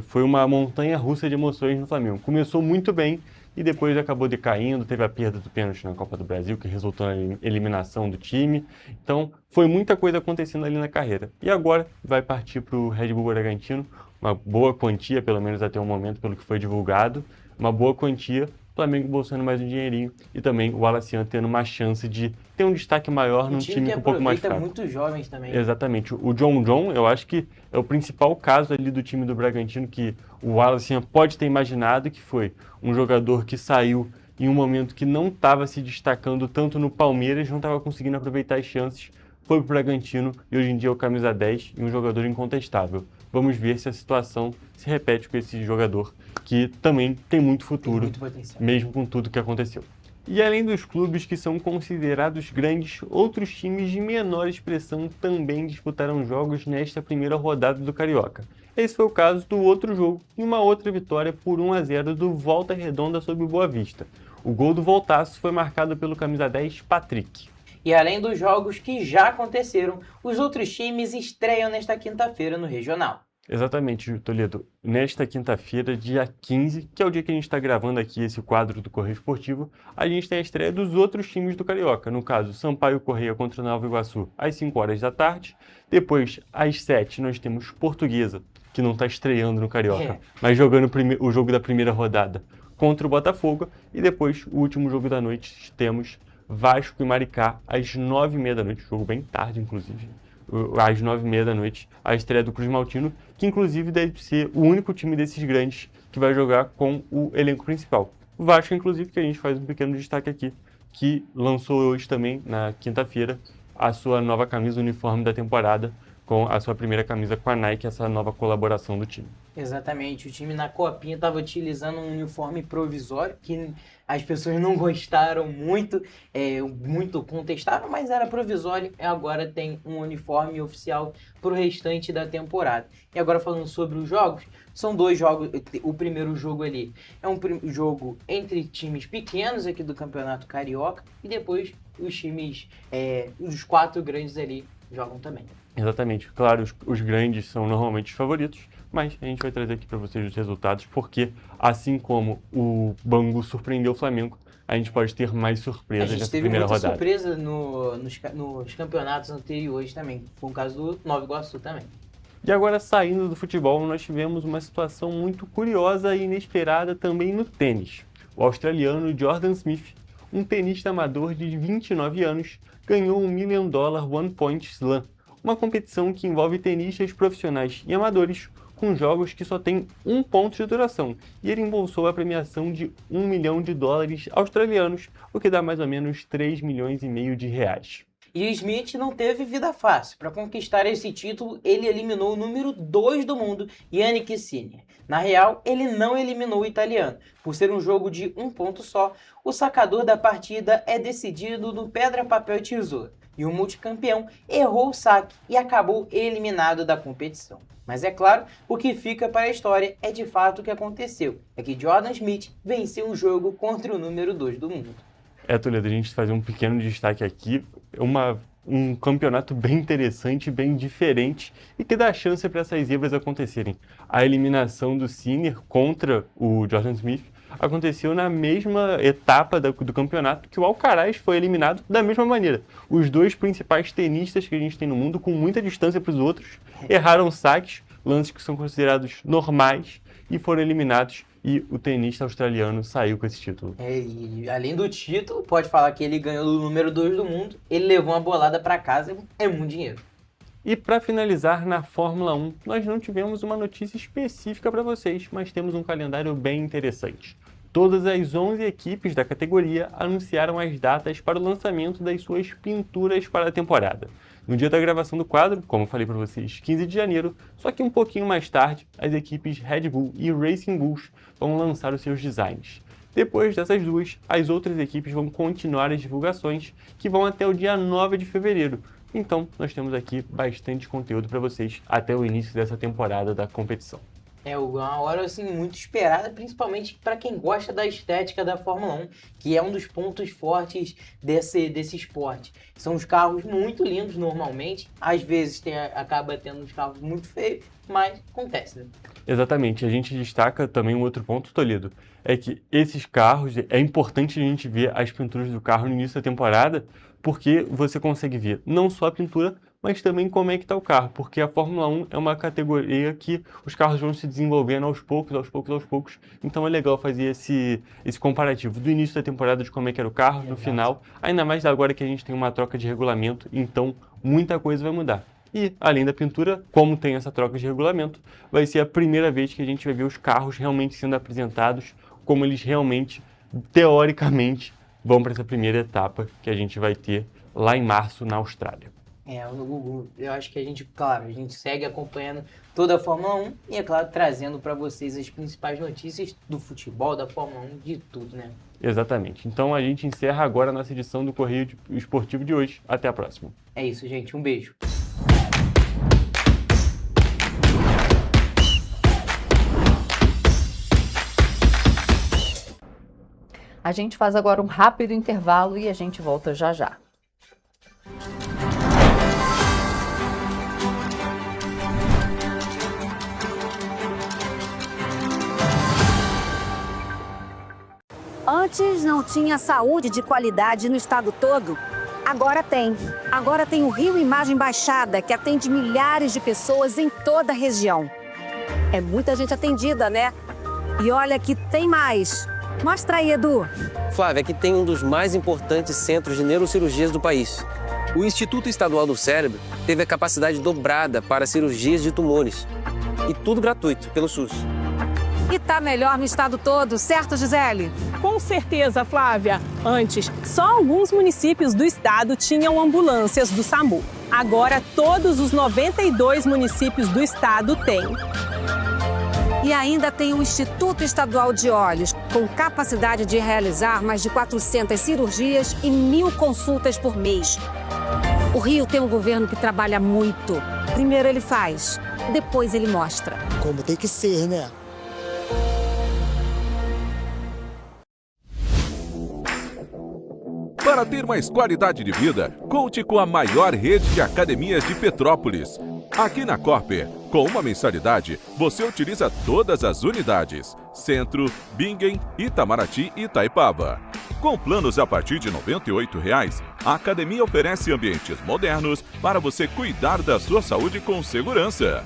foi uma montanha-russa de emoções no Flamengo. Começou muito bem e depois acabou decaindo, teve a perda do pênalti na Copa do Brasil, que resultou na eliminação do time. Então, foi muita coisa acontecendo ali na carreira. E agora vai partir para o Red Bull Bragantino, uma boa quantia, pelo menos até o momento, pelo que foi divulgado, uma boa quantia, o Flamengo bolsando mais um dinheirinho e também o Wallace Ian tendo uma chance de ter um destaque maior num time um pouco mais fraco. Muitos jovens também. Exatamente. O John, eu acho que é o principal caso ali do time do Bragantino que o Wallace Ian pode ter imaginado, que foi um jogador que saiu em um momento que não estava se destacando tanto no Palmeiras, não estava conseguindo aproveitar as chances, foi para o Bragantino e hoje em dia é o camisa 10 e um jogador incontestável. Vamos ver se a situação se repete com esse jogador, que também tem muito futuro, mesmo com tudo que aconteceu. E além dos clubes que são considerados grandes, outros times de menor expressão também disputaram jogos nesta primeira rodada do Carioca. Esse foi o caso do outro jogo e uma outra vitória por 1-0 do Volta Redonda sobre o Boa Vista. O gol do Voltaço foi marcado pelo camisa 10 Patrick. E além dos jogos que já aconteceram, os outros times estreiam nesta quinta-feira no Regional. Exatamente, Toledo. Nesta quinta-feira, dia 15, que é o dia que a gente está gravando aqui esse quadro do Correio Esportivo, a gente tem a estreia dos outros times do Carioca. No caso, Sampaio Corrêa contra o Nova Iguaçu, às 5 horas da tarde. Depois, às 7, nós temos Portuguesa, que não está estreando no Carioca, mas jogando o jogo da primeira rodada contra o Botafogo. E depois, o último jogo da noite, temos Vasco e Maricá, às 9h30 da noite. Jogo bem tarde, inclusive. Às 9h30 da noite, a estreia do Cruz Maltino, que inclusive deve ser o único time desses grandes que vai jogar com o elenco principal. O Vasco, inclusive, que a gente faz um pequeno destaque aqui, que lançou hoje também, na quinta-feira, a sua nova camisa uniforme da temporada, com a sua primeira camisa com a Nike, essa nova colaboração do time. Exatamente, o time na Copinha estava utilizando um uniforme provisório que as pessoas não gostaram muito, muito contestaram, mas era provisório e agora tem um uniforme oficial para o restante da temporada. E agora falando sobre os jogos, são 2 jogos, o primeiro jogo ali é um jogo entre times pequenos aqui do Campeonato Carioca e depois os times, os 4 grandes ali jogam também. Exatamente, claro, os grandes são normalmente os favoritos, mas a gente vai trazer aqui para vocês os resultados, porque assim como o Bangu surpreendeu o Flamengo, a gente pode ter mais surpresas nessa primeira rodada. A gente teve muita surpresa nos campeonatos anteriores também, foi o caso do Nova Iguaçu também. E agora, saindo do futebol, nós tivemos uma situação muito curiosa e inesperada também no tênis. O australiano Jordan Smith, um tenista amador de 29 anos, ganhou $1 million One Point Slam, uma competição que envolve tenistas profissionais e amadores com jogos que só têm 1 ponto de duração, e ele embolsou a premiação de $1 milhão australianos, o que dá mais ou menos 3,5 milhões de reais. E Smith não teve vida fácil. Para conquistar esse título, ele eliminou o número 2 do mundo, Yannick Sinner. Na real, ele não eliminou o italiano. Por ser um jogo de 1 ponto só, o sacador da partida é decidido no pedra, papel e tesoura. E o multicampeão errou o saque e acabou eliminado da competição. Mas é claro, o que fica para a história é de fato o que aconteceu. É que Jordan Smith venceu um jogo contra o número 2 do mundo. Toledo, a gente fazer um pequeno destaque aqui, um campeonato bem interessante, bem diferente e que dá chance para essas zebras acontecerem. A eliminação do Sinner contra o Jordan Smith aconteceu na mesma etapa do campeonato que o Alcaraz foi eliminado da mesma maneira. Os 2 principais tenistas que a gente tem no mundo, com muita distância para os outros, erraram saques, lances que são considerados normais, e foram eliminados, e o tenista australiano saiu com esse título. E além do título, pode falar que ele ganhou do número 2 do mundo, ele levou uma bolada para casa, é muito dinheiro. E para finalizar, na Fórmula 1, nós não tivemos uma notícia específica para vocês, mas temos um calendário bem interessante. Todas as 11 equipes da categoria anunciaram as datas para o lançamento das suas pinturas para a temporada. No dia da gravação do quadro, como falei para vocês, 15 de janeiro, só que um pouquinho mais tarde, as equipes Red Bull e Racing Bulls vão lançar os seus designs. Depois dessas duas, as outras equipes vão continuar as divulgações, que vão até o dia 9 de fevereiro. Então, nós temos aqui bastante conteúdo para vocês até o início dessa temporada da competição. É uma hora assim, muito esperada, principalmente para quem gosta da estética da Fórmula 1, que é um dos pontos fortes desse esporte. São os carros muito lindos normalmente, às vezes acaba tendo uns carros muito feios, mas acontece, né? Exatamente, a gente destaca também um outro ponto, Toledo, é que esses carros, é importante a gente ver as pinturas do carro no início da temporada, porque você consegue ver não só a pintura, mas também como é que está o carro, porque a Fórmula 1 é uma categoria que os carros vão se desenvolvendo aos poucos, então é legal fazer esse comparativo do início da temporada de como é que era o carro, no final, ainda mais agora que a gente tem uma troca de regulamento, então muita coisa vai mudar. E, além da pintura, como tem essa troca de regulamento, vai ser a primeira vez que a gente vai ver os carros realmente sendo apresentados, como eles realmente, teoricamente, vão para essa primeira etapa que a gente vai ter lá em março na Austrália. No Google. Eu acho que a gente segue acompanhando toda a Fórmula 1 e, é claro, trazendo para vocês as principais notícias do futebol, da Fórmula 1, de tudo, né? Exatamente. Então a gente encerra agora a nossa edição do Correio Esportivo de hoje. Até a próxima. É isso, gente. Um beijo. A gente faz agora um rápido intervalo e a gente volta já já. Antes não tinha saúde de qualidade no estado todo. Agora tem. Agora tem o Rio Imagem Baixada, que atende milhares de pessoas em toda a região. É muita gente atendida, né? E olha que tem mais. Mostra aí, Edu. Flávia, aqui tem um dos mais importantes centros de neurocirurgias do país. O Instituto Estadual do Cérebro teve a capacidade dobrada para cirurgias de tumores. E tudo gratuito, pelo SUS. E tá melhor no estado todo, certo, Gisele? Com certeza, Flávia. Antes, só alguns municípios do estado tinham ambulâncias do SAMU. Agora, todos os 92 municípios do estado têm. E ainda tem o Instituto Estadual de Olhos, com capacidade de realizar mais de 400 cirurgias e 1.000 consultas por mês. O Rio tem um governo que trabalha muito. Primeiro ele faz, depois ele mostra. Como tem que ser, né? Para ter mais qualidade de vida, conte com a maior rede de academias de Petrópolis. Aqui na Corper, com uma mensalidade, você utiliza todas as unidades: Centro, Bingen, Itamaraty e Itaipava. Com planos a partir de R$ 98,00, a academia oferece ambientes modernos para você cuidar da sua saúde com segurança.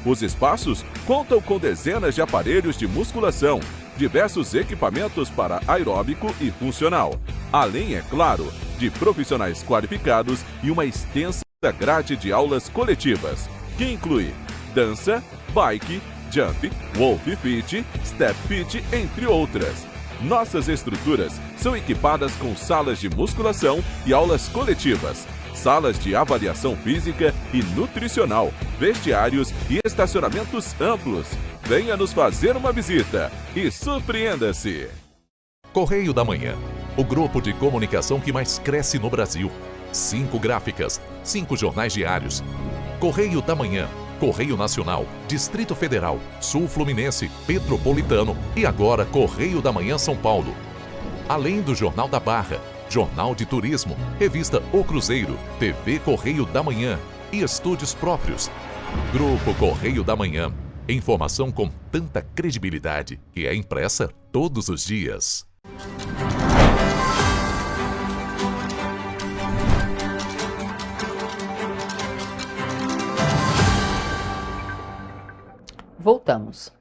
Os espaços contam com dezenas de aparelhos de musculação, diversos equipamentos para aeróbico e funcional, além, é claro, de profissionais qualificados e uma extensa grade de aulas coletivas, que inclui dança, bike, jump, wolf fit, step fit, entre outras. Nossas estruturas são equipadas com salas de musculação e aulas coletivas, salas de avaliação física e nutricional, vestiários e estacionamentos amplos. Venha nos fazer uma visita e surpreenda-se! Correio da Manhã, o grupo de comunicação que mais cresce no Brasil. 5 gráficas, 5 jornais diários. Correio da Manhã, Correio Nacional, Distrito Federal, Sul Fluminense, Petropolitano e agora Correio da Manhã São Paulo. Além do Jornal da Barra, Jornal de Turismo, Revista O Cruzeiro, TV Correio da Manhã e estúdios próprios. Grupo Correio da Manhã. Informação com tanta credibilidade que é impressa todos os dias. Voltamos.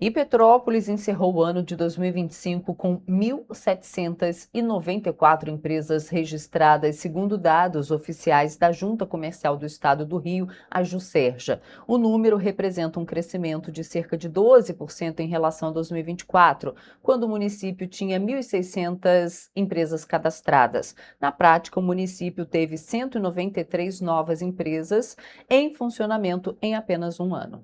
E Petrópolis encerrou o ano de 2025 com 1.794 empresas registradas, segundo dados oficiais da Junta Comercial do Estado do Rio, a Juscerja. O número representa um crescimento de cerca de 12% em relação a 2024, quando o município tinha 1.600 empresas cadastradas. Na prática, o município teve 193 novas empresas em funcionamento em apenas um ano.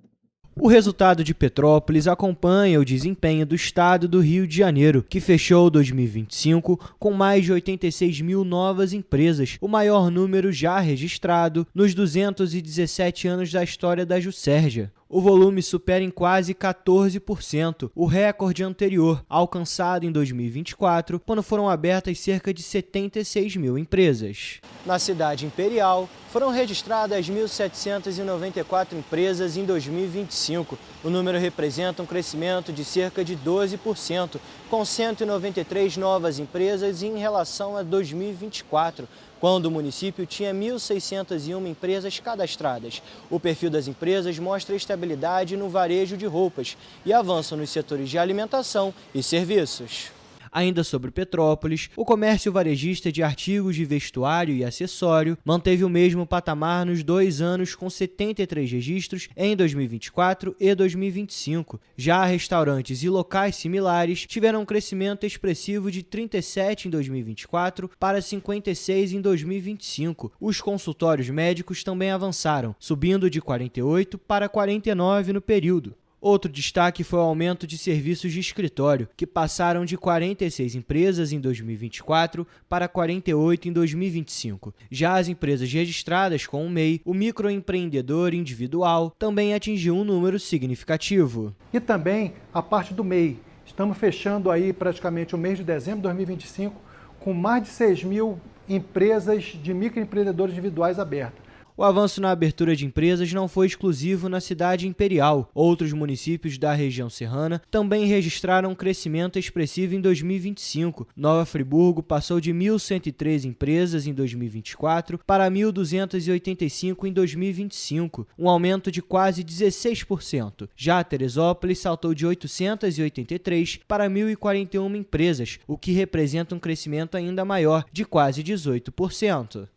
O resultado de Petrópolis acompanha o desempenho do estado do Rio de Janeiro, que fechou 2025 com mais de 86 mil novas empresas, o maior número já registrado nos 217 anos da história da Juscerja. O volume supera em quase 14% o recorde anterior, alcançado em 2024, quando foram abertas cerca de 76 mil empresas. Na cidade imperial, foram registradas 1.794 empresas em 2025. O número representa um crescimento de cerca de 12%, com 193 novas empresas em relação a 2024. Quando o município tinha 1.601 empresas cadastradas. O perfil das empresas mostra estabilidade no varejo de roupas e avanço nos setores de alimentação e serviços. Ainda sobre Petrópolis, o comércio varejista de artigos de vestuário e acessório manteve o mesmo patamar nos 2 anos, com 73 registros em 2024 e 2025. Já restaurantes e locais similares tiveram um crescimento expressivo de 37 em 2024 para 56 em 2025. Os consultórios médicos também avançaram, subindo de 48 para 49 no período. Outro destaque foi o aumento de serviços de escritório, que passaram de 46 empresas em 2024 para 48 em 2025. Já as empresas registradas com o MEI, o microempreendedor individual, também atingiu um número significativo. E também a parte do MEI. Estamos fechando aí praticamente o mês de dezembro de 2025 com mais de 6 mil empresas de microempreendedores individuais abertas. O avanço na abertura de empresas não foi exclusivo na cidade imperial. Outros municípios da região serrana também registraram um crescimento expressivo em 2025. Nova Friburgo passou de 1.103 empresas em 2024 para 1.285 em 2025, um aumento de quase 16%. Já Teresópolis saltou de 883 para 1.041 empresas, o que representa um crescimento ainda maior, de quase 18%.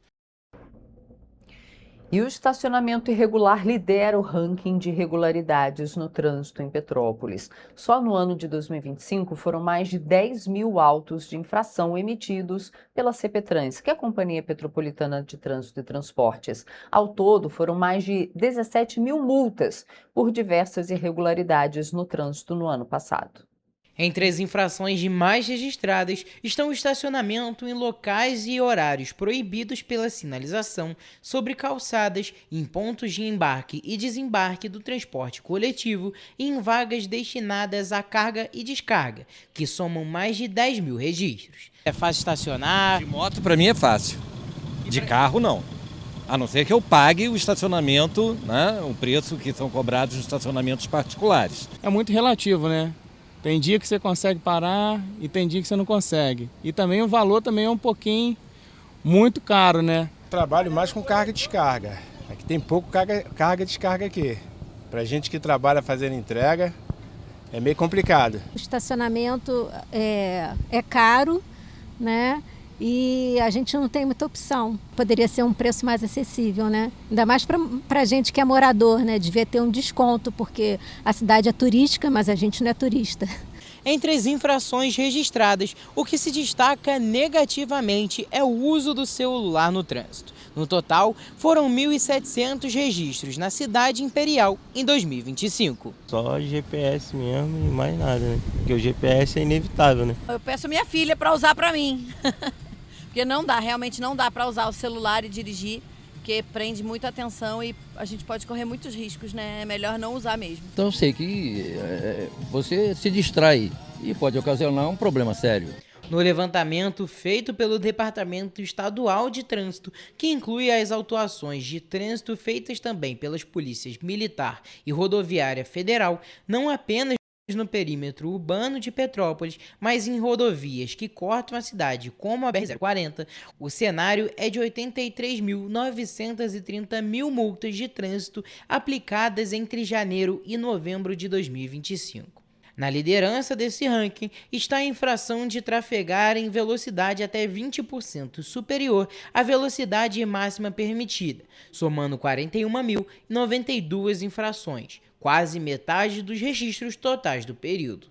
E o estacionamento irregular lidera o ranking de irregularidades no trânsito em Petrópolis. Só no ano de 2025 foram mais de 10 mil autos de infração emitidos pela CPTrans, que é a Companhia Petropolitana de Trânsito e Transportes. Ao todo, foram mais de 17 mil multas por diversas irregularidades no trânsito no ano passado. Entre as infrações mais registradas estão o estacionamento em locais e horários proibidos pela sinalização, sobre calçadas, em pontos de embarque e desembarque do transporte coletivo e em vagas destinadas à carga e descarga, que somam mais de 10 mil registros. É fácil estacionar? De moto para mim é fácil, de carro não. A não ser que eu pague o estacionamento, né, o preço que são cobrados nos estacionamentos particulares. É muito relativo, né? Tem dia que você consegue parar e tem dia que você não consegue. E também o valor também é um pouquinho muito caro, né? Trabalho mais com carga e descarga. Aqui tem pouco carga e descarga aqui. Pra gente que trabalha fazendo entrega, é meio complicado. O estacionamento é caro, né? E a gente não tem muita opção. Poderia ser um preço mais acessível, né? Ainda mais para gente que é morador, né? Devia ter um desconto, porque a cidade é turística, mas a gente não é turista. Entre as infrações registradas, o que se destaca negativamente é o uso do celular no trânsito. No total, foram 1.700 registros na cidade imperial em 2025. Só GPS mesmo e mais nada, né? Porque o GPS é inevitável, né? Eu peço minha filha para usar para mim. Porque não dá, realmente não dá para usar o celular e dirigir, porque prende muita atenção e a gente pode correr muitos riscos, né? É melhor não usar mesmo. Então eu sei que você se distrai e pode ocasionar um problema sério. No levantamento feito pelo Departamento Estadual de Trânsito, que inclui as autuações de trânsito feitas também pelas polícias Militar e Rodoviária Federal, não apenas no perímetro urbano de Petrópolis, mas em rodovias que cortam a cidade, como a BR-040, o cenário é de 83.930 mil multas de trânsito aplicadas entre janeiro e novembro de 2025. Na liderança desse ranking está a infração de trafegar em velocidade até 20% superior à velocidade máxima permitida, somando 41.092 infrações, quase metade dos registros totais do período.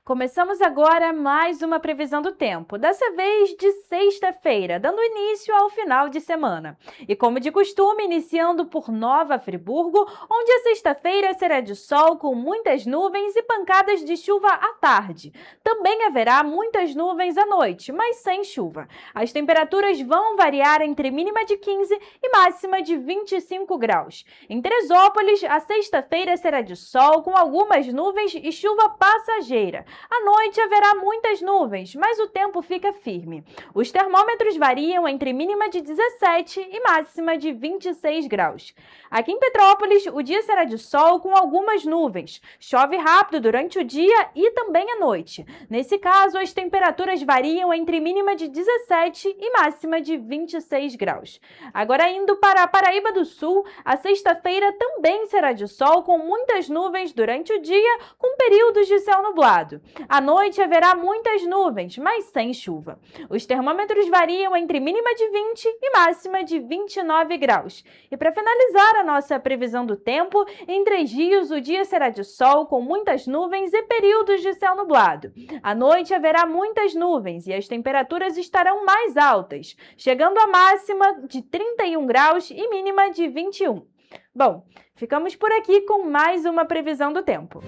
Começamos agora mais uma previsão do tempo, dessa vez de sexta-feira, dando início ao final de semana. E como de costume, iniciando por Nova Friburgo, onde a sexta-feira será de sol com muitas nuvens e pancadas de chuva à tarde. Também haverá muitas nuvens à noite, mas sem chuva. As temperaturas vão variar entre mínima de 15 e máxima de 25 graus. Em Teresópolis, a sexta-feira será de sol com algumas nuvens e chuva passageira. À noite haverá muitas nuvens, mas o tempo fica firme. Os termômetros variam entre mínima de 17 e máxima de 26 graus. Aqui em Petrópolis, o dia será de sol com algumas nuvens. Chove rápido durante o dia e também à noite. Nesse caso, as temperaturas variam entre mínima de 17 e máxima de 26 graus. Agora, indo para a Paraíba do Sul, a sexta-feira também será de sol com muitas nuvens durante o dia, com períodos de céu nublado. À noite haverá muitas nuvens, mas sem chuva. Os termômetros variam entre mínima de 20 e máxima de 29 graus. E para finalizar a nossa previsão do tempo, em Três Rios o dia será de sol com muitas nuvens e períodos de céu nublado. À noite haverá muitas nuvens e as temperaturas estarão mais altas, chegando a máxima de 31 graus e mínima de 21. Bom, ficamos por aqui com mais uma previsão do tempo.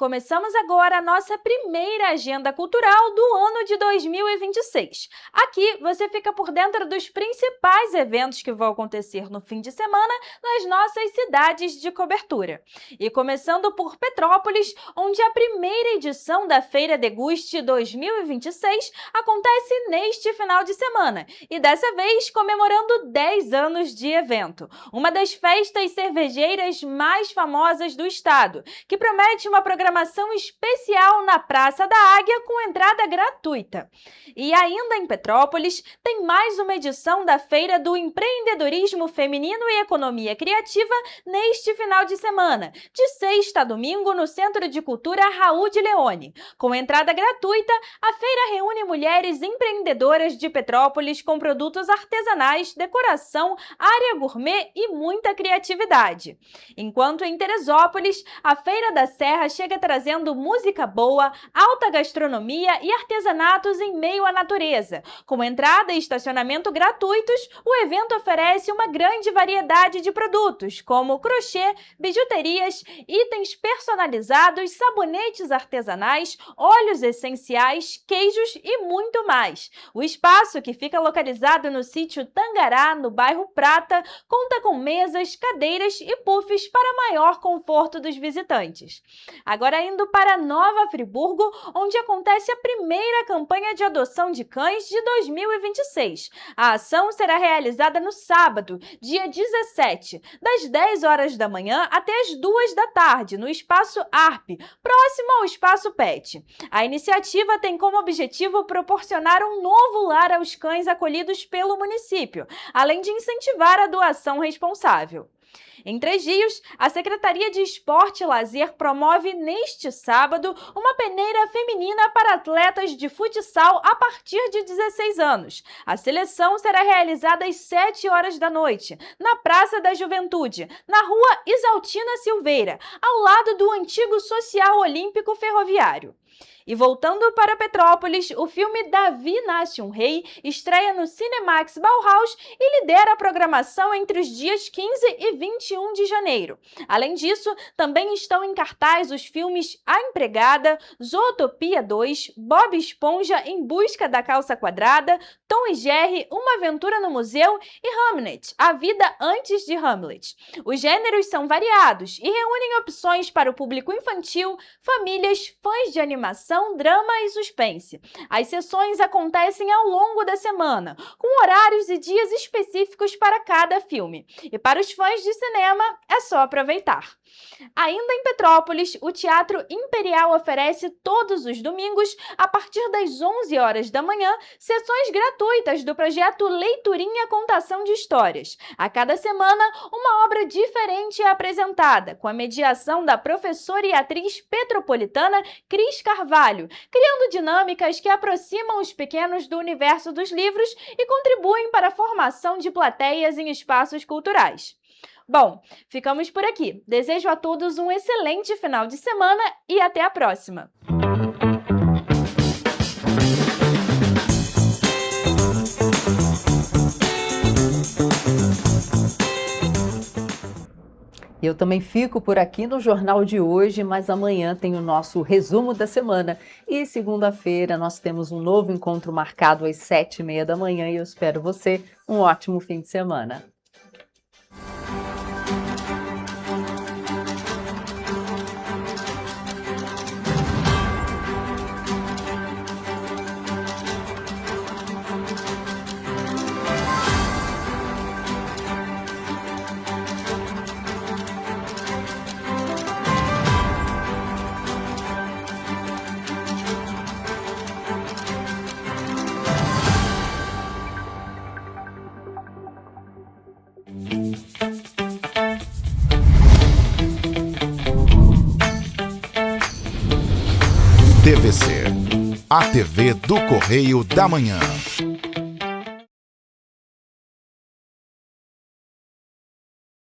Começamos agora a nossa primeira agenda cultural do ano de 2026. Aqui você fica por dentro dos principais eventos que vão acontecer no fim de semana nas nossas cidades de cobertura. E começando por Petrópolis, onde a primeira edição da Feira Deguste 2026 acontece neste final de semana, e dessa vez comemorando 10 anos de evento. Uma das festas cervejeiras mais famosas do estado, que promete uma programação especial na Praça da Águia com entrada gratuita. E ainda em Petrópolis, tem mais uma edição da Feira do Empreendedorismo Feminino e Economia Criativa neste final de semana, de sexta a domingo no Centro de Cultura Raul de Leone. Com entrada gratuita, a feira reúne mulheres empreendedoras de Petrópolis com produtos artesanais, decoração, área gourmet e muita criatividade. Enquanto em Teresópolis, a Feira da Serra chega trazendo música boa, alta gastronomia e artesanatos em meio à natureza. Com entrada e estacionamento gratuitos, o evento oferece uma grande variedade de produtos, como crochê, bijuterias, itens personalizados, sabonetes artesanais, óleos essenciais, queijos e muito mais. O espaço, que fica localizado no sítio Tangará, no bairro Prata, conta com mesas, cadeiras e puffs para maior conforto dos visitantes. Agora indo para Nova Friburgo, onde acontece a primeira campanha de adoção de cães de 2026. A ação será realizada no sábado, dia 17, das 10 horas da manhã até as 2 da tarde, no Espaço ARP, próximo ao Espaço PET. A iniciativa tem como objetivo proporcionar um novo lar aos cães acolhidos pelo município, além de incentivar a doação responsável. Em Três Rios, a Secretaria de Esporte e Lazer promove neste sábado uma peneira feminina para atletas de futsal a partir de 16 anos. A seleção será realizada às 7 horas da noite, na Praça da Juventude, na Rua Isaltina Silveira, ao lado do antigo Social Olímpico Ferroviário. E voltando para Petrópolis, o filme Davi Nasce um Rei estreia no Cinemax Bauhaus e lidera a programação entre os dias 15 e 21 de janeiro. Além disso, também estão em cartaz os filmes A Empregada, Zootopia 2, Bob Esponja em Busca da Calça Quadrada, Tom e Jerry, Uma Aventura no Museu e Hamlet, A Vida Antes de Hamlet. Os gêneros são variados e reúnem opções para o público infantil, famílias, fãs de animação, drama e suspense. As sessões acontecem ao longo da semana, com horários e dias específicos para cada filme. E para os fãs de cinema, é só aproveitar. Ainda em Petrópolis, o Teatro Imperial oferece todos os domingos, a partir das 11 horas da manhã, sessões gratuitas do projeto Leiturinha Contação de Histórias. A cada semana, uma obra diferente é apresentada, com a mediação da professora e atriz petropolitana Cris Carvalho, criando dinâmicas que aproximam os pequenos do universo dos livros e contribuem para a formação de plateias em espaços culturais. Bom, ficamos por aqui. Desejo a todos um excelente final de semana e até a próxima! E Eu também fico por aqui no Jornal de hoje, mas amanhã tem o nosso resumo da semana. E segunda-feira nós temos um novo encontro marcado às 7h30 da manhã e eu espero você. Um ótimo fim de semana. TVC, a TV do Correio da Manhã.